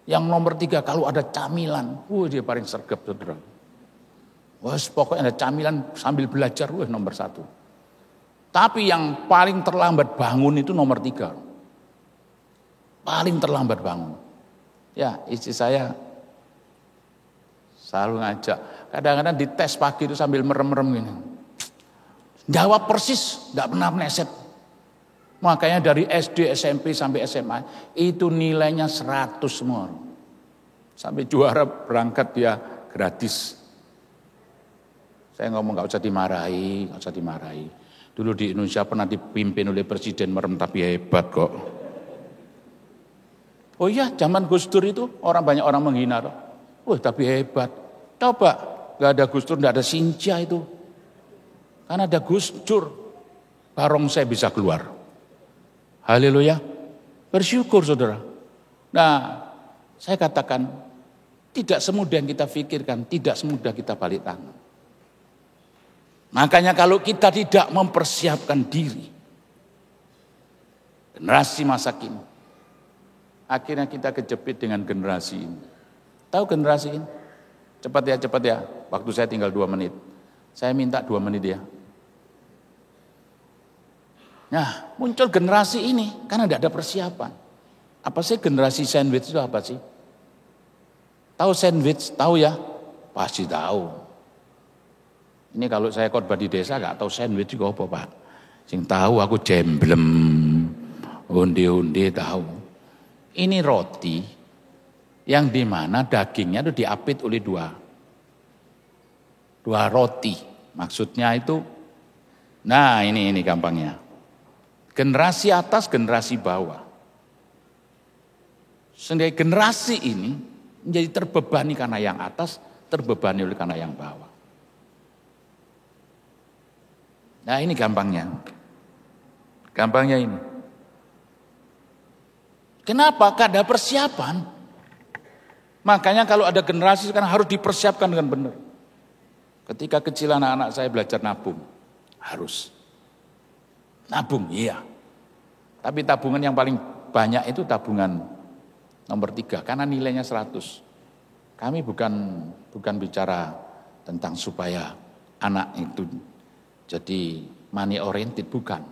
Yang nomor 3 kalau ada camilan, dia paling sergap saudara. Wah, pokoknya ada camilan sambil belajar, nomor 1. Tapi yang paling terlambat bangun itu nomor 3. Paling terlambat bangun. Ya, istri saya selalu ngajak. Kadang-kadang di tes pagi itu sambil merem-merem gini. Jawab persis, enggak pernah meleset. Makanya dari SD, SMP sampai SMA itu nilainya 100 semua. Sampai juara berangkat dia gratis. Saya ngomong gak usah dimarahi. Dulu di Indonesia pernah dipimpin oleh presiden merem tapi hebat kok. Oh iya, zaman Gus Dur itu banyak orang menghina. Tapi hebat. Coba, gak ada Gus Dur, gak ada Sinja itu. Karena ada Gus Dur, barongsai bisa keluar. Haleluya. Bersyukur saudara. Nah, saya katakan, tidak semudah yang kita pikirkan, tidak semudah kita balik tangan. Makanya kalau kita tidak mempersiapkan diri, generasi masa kini, akhirnya kita kejepit dengan generasi ini. Tahu generasi ini? Cepat ya. Waktu saya tinggal 2 menit. Saya minta 2 menit ya. Nah, muncul generasi ini karena tidak ada persiapan. Apa sih generasi sandwich itu apa sih? Tahu sandwich? Tahu ya? Pasti tahu. Ini kalau saya khotbah di desa gak tahu sandwich juga apa Pak. Sing tahu aku jemblem, onde-onde tahu. Ini roti yang dimana dagingnya itu diapit oleh dua roti. Maksudnya itu, nah ini gampangnya. Generasi atas, generasi bawah. Sehingga generasi ini menjadi terbebani karena yang atas, terbebani oleh karena yang bawah. Nah ini gampangnya. Gampangnya ini. Kenapa? Karena ada persiapan. Makanya kalau ada generasi sekarang harus dipersiapkan dengan benar. Ketika kecil anak-anak saya belajar nabung. Harus. Nabung, iya. Tapi tabungan yang paling banyak itu tabungan nomor 3. Karena nilainya 100. Kami bukan bicara tentang supaya anak itu jadi money oriented, bukan.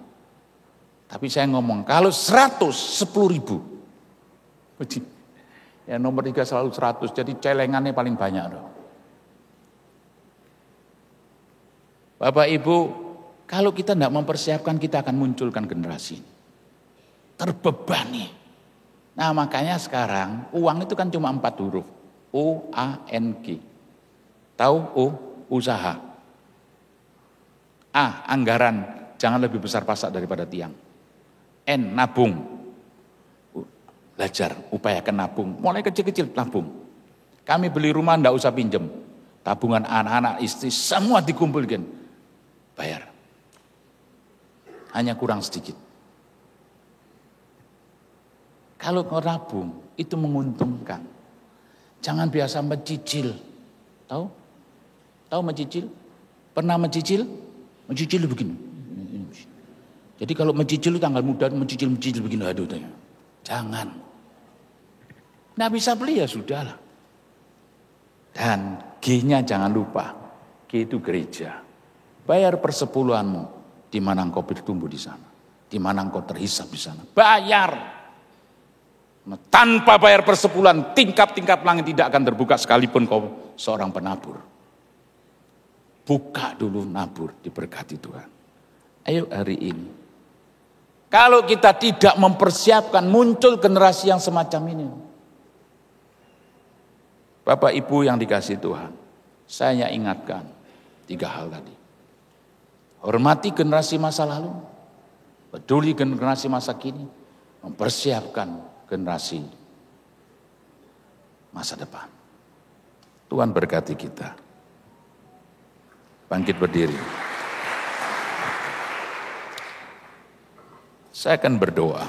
Tapi saya ngomong, kalau 100, 10.000. Ya nomor 3 selalu 100, jadi celengannya paling banyak. Bapak Ibu, kalau kita tidak mempersiapkan, kita akan munculkan generasi terbebani. Nah makanya sekarang, uang itu kan cuma 4 huruf. U-A-N-G. Tahu? U, usaha. A, anggaran, jangan lebih besar pasak daripada tiang. N, nabung. Belajar, upayakan nabung. Mulai kecil-kecil nabung. Kami beli rumah enggak usah pinjem. Tabungan anak-anak, istri, semua dikumpulkan. Bayar. Hanya kurang sedikit. Kalau kau nabung, itu menguntungkan. Jangan biasa mencicil. Tahu? Tahu mencicil? Pernah mencicil? Mencicil begini. Jadi kalau mencicil tanggal muda, mencicil begini. Aduh, jangan. Nggak bisa beli ya sudahlah. Dan G-nya jangan lupa. G itu gereja. Bayar persepuluhanmu. Di mana engkau bertumbuh di sana. Di mana engkau terhisap di sana. Bayar. Tanpa bayar persepuluhan, tingkap-tingkap langit tidak akan terbuka sekalipun kau seorang penabur. Buka dulu nabur, diberkati Tuhan. Ayo hari ini. Kalau kita tidak mempersiapkan, muncul generasi yang semacam ini. Bapak Ibu yang dikasihi Tuhan, saya ingatkan 3 hal tadi. Hormati generasi masa lalu, peduli generasi masa kini, mempersiapkan generasi masa depan. Tuhan berkati kita. Bangkit berdiri. Saya akan berdoa.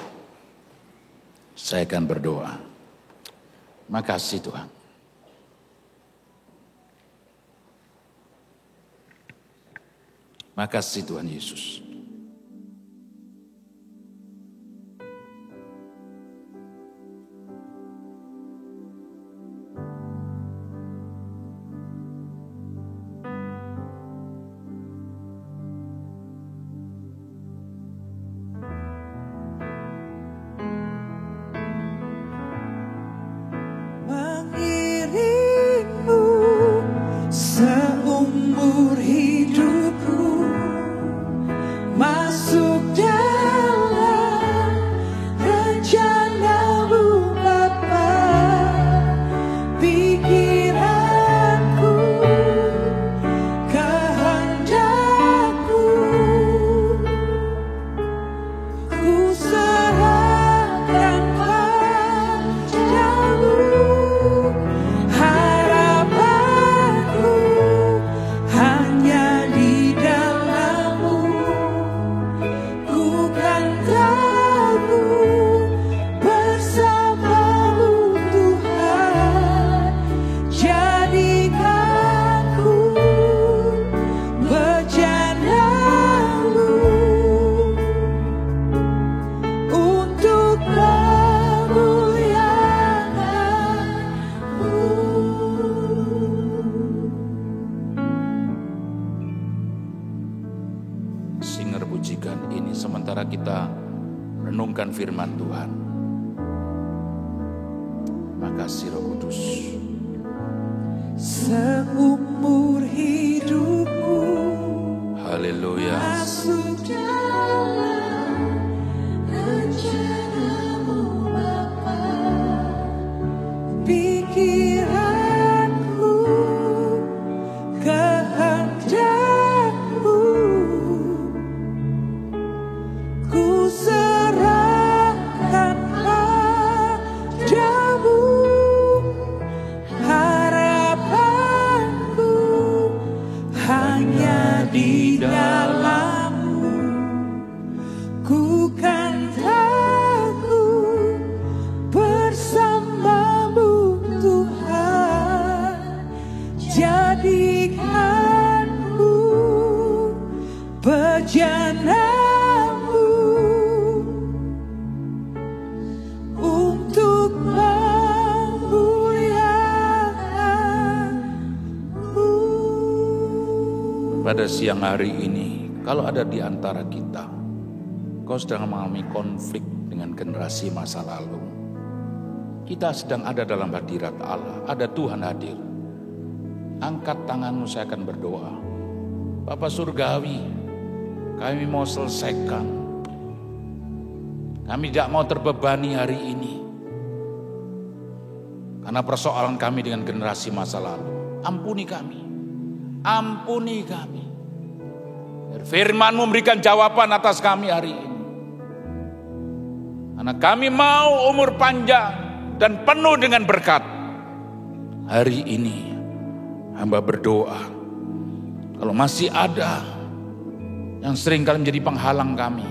Makasih Tuhan. Makasih Tuhan Yesus. Seumur hidupku masuk dalam rencana-Mu Bapa. Pikiranku, kehendakku, ku serahkan padamu. Singer pujikan ini sementara kita renungkan firman Tuhan. Makasih Roh Kudus. Seumur hidupku, haleluya. Masuk dalam rencana-Mu Bapa. Pikiranku, kehendakku, ku serahkan padamu. Harapanku hanya di dalam-Mu. Ku kan takut bersama-Mu Tuhan. Jadikanku bejana-Mu untuk memuliakan-Mu. Pada siang hari ini, kalau ada di antara kita, kau sedang mengalami konflik dengan generasi masa lalu. Kita sedang ada dalam hadirat Allah, ada Tuhan hadir. Angkat tanganmu, saya akan berdoa. Bapa Surgawi, kami mau selesaikan. Kami tidak mau terbebani hari ini. Karena persoalan kami dengan generasi masa lalu. Ampuni kami. Ampuni kami. Firman-Mu memberikan jawaban atas kami hari ini. Karena kami mau umur panjang dan penuh dengan berkat. Hari ini hamba berdoa, kalau masih ada yang seringkali menjadi penghalang kami,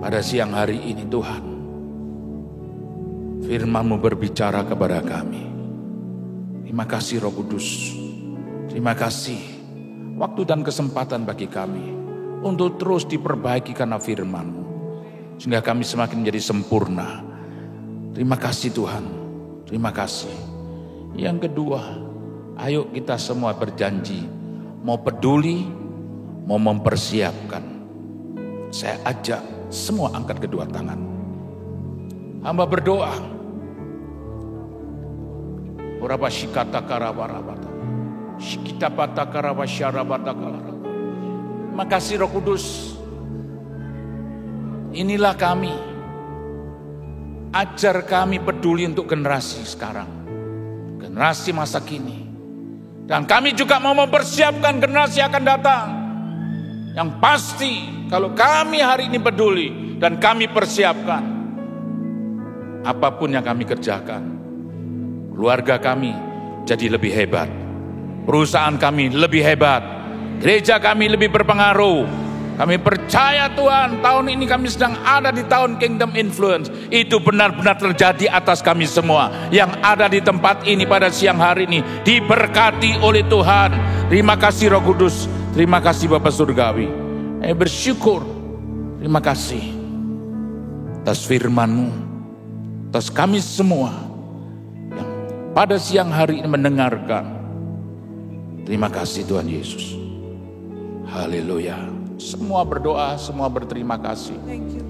pada siang hari ini Tuhan, firman-Mu berbicara kepada kami. Terima kasih Roh Kudus. Terima kasih waktu dan kesempatan bagi kami untuk terus diperbaiki karena firman-Mu, sehingga kami semakin menjadi sempurna. Terima kasih Tuhan, terima kasih. Yang kedua, ayo kita semua berjanji, mau peduli, mau mempersiapkan. Saya ajak semua angkat kedua tangan. Hamba berdoa. Uraba shikata karawarabata. Shikita bata karawasharabata kalara. Makasih Roh Kudus. Inilah kami. Ajar kami peduli untuk generasi sekarang. Generasi masa kini. Dan kami juga mau mempersiapkan generasi akan datang. Yang pasti kalau kami hari ini peduli dan kami persiapkan, apapun yang kami kerjakan, keluarga kami jadi lebih hebat, perusahaan kami lebih hebat, gereja kami lebih berpengaruh. Kami percaya Tuhan, tahun ini kami sedang ada di tahun Kingdom Influence. Itu benar-benar terjadi atas kami semua yang ada di tempat ini pada siang hari ini, diberkati oleh Tuhan. Terima kasih Roh Kudus, terima kasih Bapa Surgawi. Bersyukur, terima kasih atas firman-Mu, atas kami semua yang pada siang hari ini mendengarkan. Terima kasih Tuhan Yesus. Haleluya. Semua berdoa, semua berterima kasih. Thank you.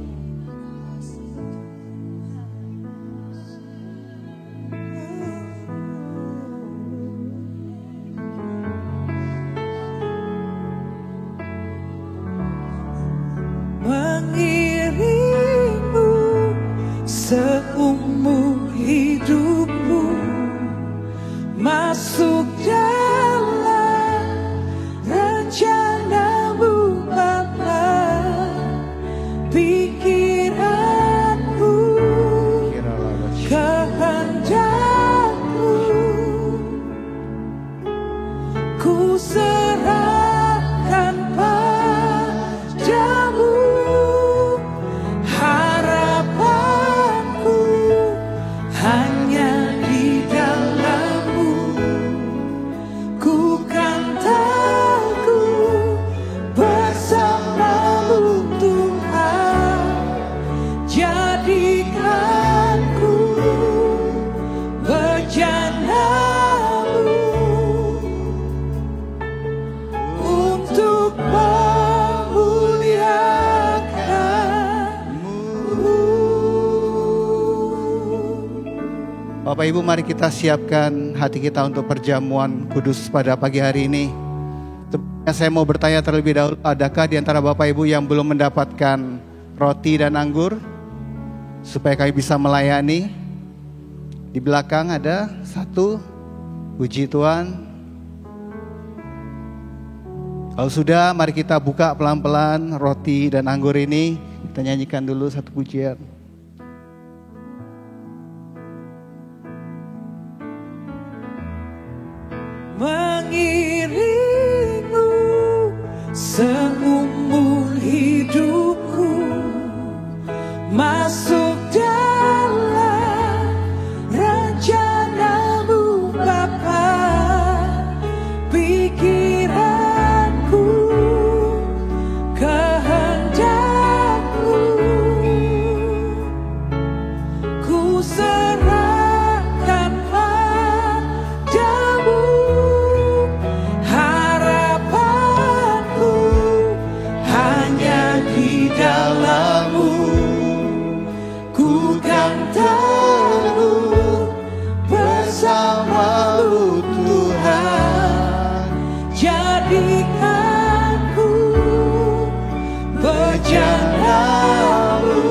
Mengiringmu seumur hidupmu, masuk dalam rencanamu Bapa. Pikiranku, kehendakmu, ku serahkan padamu. Harapanku hanya di dalam-Mu. Ku kan teguh bersama-Mu Tuhan. Jadikanku bejana-Mu untuk memuliakan-Mu. Bapak Ibu, mari kita siapkan hati kita untuk perjamuan kudus pada pagi hari ini. Saya mau bertanya terlebih dahulu, adakah di antara Bapak Ibu yang belum mendapatkan roti dan anggur supaya kami bisa melayani? Di belakang ada satu. Puji Tuhan. Kalau sudah, mari kita buka pelan-pelan roti dan anggur ini. Kita nyanyikan dulu satu pujian. Mengiringmu seumur hidupku, masuk dalam rencana-Mu Bapa. Pikiranku, kehendakmu, ku serahkan padamu. Harapanku hanya di dalam-Mu. Ku kan teguh bersama-Mu Tuhan. Jadikanku bejana-Mu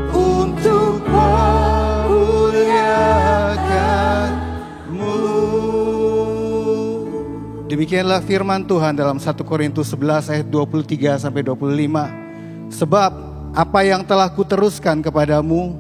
untuk memuliakan-Mu. Demikianlah firman Tuhan dalam 1 Korintus 11 ayat 23 sampai 25. Sebab apa yang telah kuteruskan kepadamu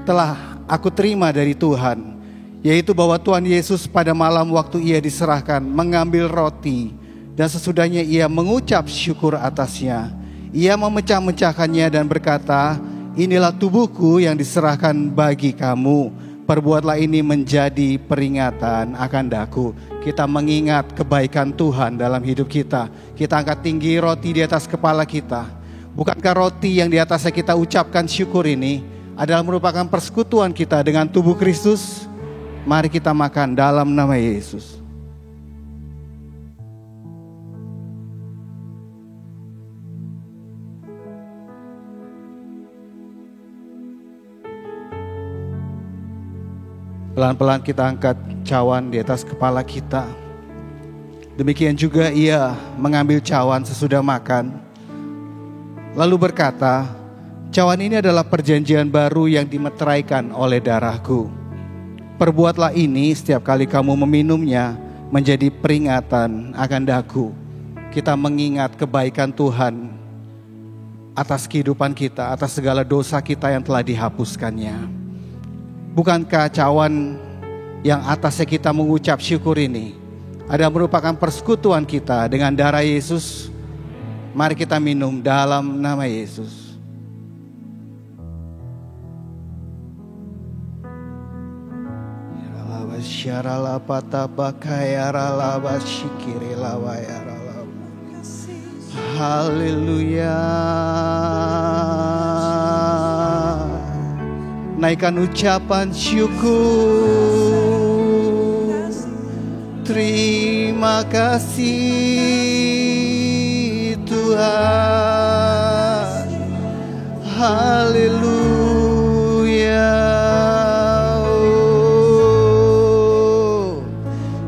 telah aku terima dari Tuhan, yaitu bahwa Tuhan Yesus pada malam waktu Ia diserahkan mengambil roti, dan sesudahnya Ia mengucap syukur atasnya, Ia memecah-mecahkannya dan berkata, inilah tubuhku yang diserahkan bagi kamu. Perbuatlah ini menjadi peringatan akan daku. Kita mengingat kebaikan Tuhan dalam hidup kita. Kita angkat tinggi roti di atas kepala kita. Bukankah roti yang di atasnya kita ucapkan syukur ini adalah merupakan persekutuan kita dengan tubuh Kristus? Mari kita makan dalam nama Yesus. Pelan-pelan kita angkat cawan di atas kepala kita. Demikian juga ia mengambil cawan sesudah makan, lalu berkata, cawan ini adalah perjanjian baru yang dimeteraikan oleh darahku. Perbuatlah ini setiap kali kamu meminumnya menjadi peringatan akan daku. Kita mengingat kebaikan Tuhan atas kehidupan kita, atas segala dosa kita yang telah dihapuskannya. Bukankah cawan yang atasnya kita mengucap syukur ini ada merupakan persekutuan kita dengan darah Yesus? Mari kita minum dalam nama Yesus. Haleluya. Naikkan ucapan syukur. Terima kasih Tuhan. Haleluya.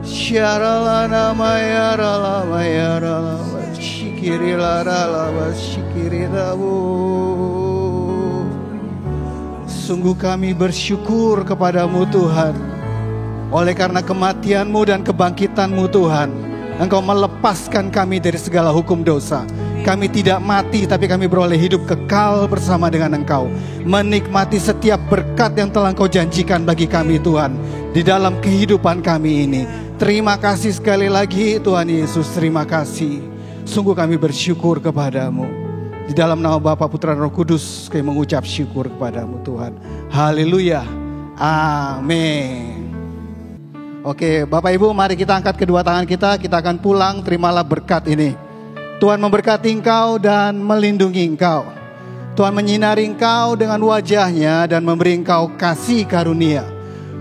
Syaralana mayarala mayarala syikirilara syikirirabu. Sungguh kami bersyukur kepadamu Tuhan. Oleh karena kematian-Mu dan kebangkitan-Mu Tuhan, Engkau melepaskan kami dari segala hukum dosa. Kami tidak mati tapi kami beroleh hidup kekal bersama dengan Engkau. Menikmati setiap berkat yang telah Engkau janjikan bagi kami Tuhan di dalam kehidupan kami ini. Terima kasih sekali lagi Tuhan Yesus, terima kasih. Sungguh kami bersyukur kepadamu. Di dalam nama Bapa, Putra, dan Roh Kudus, kami mengucap syukur kepadamu Tuhan. Haleluya. Amin. Oke, Bapak Ibu, mari kita angkat kedua tangan kita. Kita akan pulang, terimalah berkat ini. Tuhan memberkati engkau dan melindungi engkau. Tuhan menyinari engkau dengan wajahnya dan memberi engkau kasih karunia.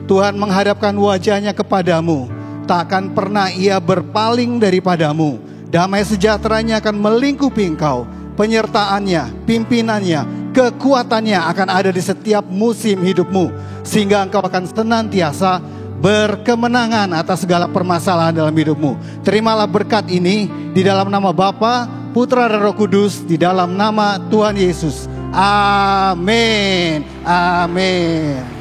Tuhan menghadapkan wajahnya kepadamu, tak akan pernah ia berpaling daripadamu. Damai sejahteranya akan melingkupi engkau. Penyertaannya, pimpinannya, kekuatannya akan ada di setiap musim hidupmu. Sehingga engkau akan senantiasa berkemenangan atas segala permasalahan dalam hidupmu. Terimalah berkat ini di dalam nama Bapa, Putra, dan Roh Kudus, di dalam nama Tuhan Yesus. Amin. Amin.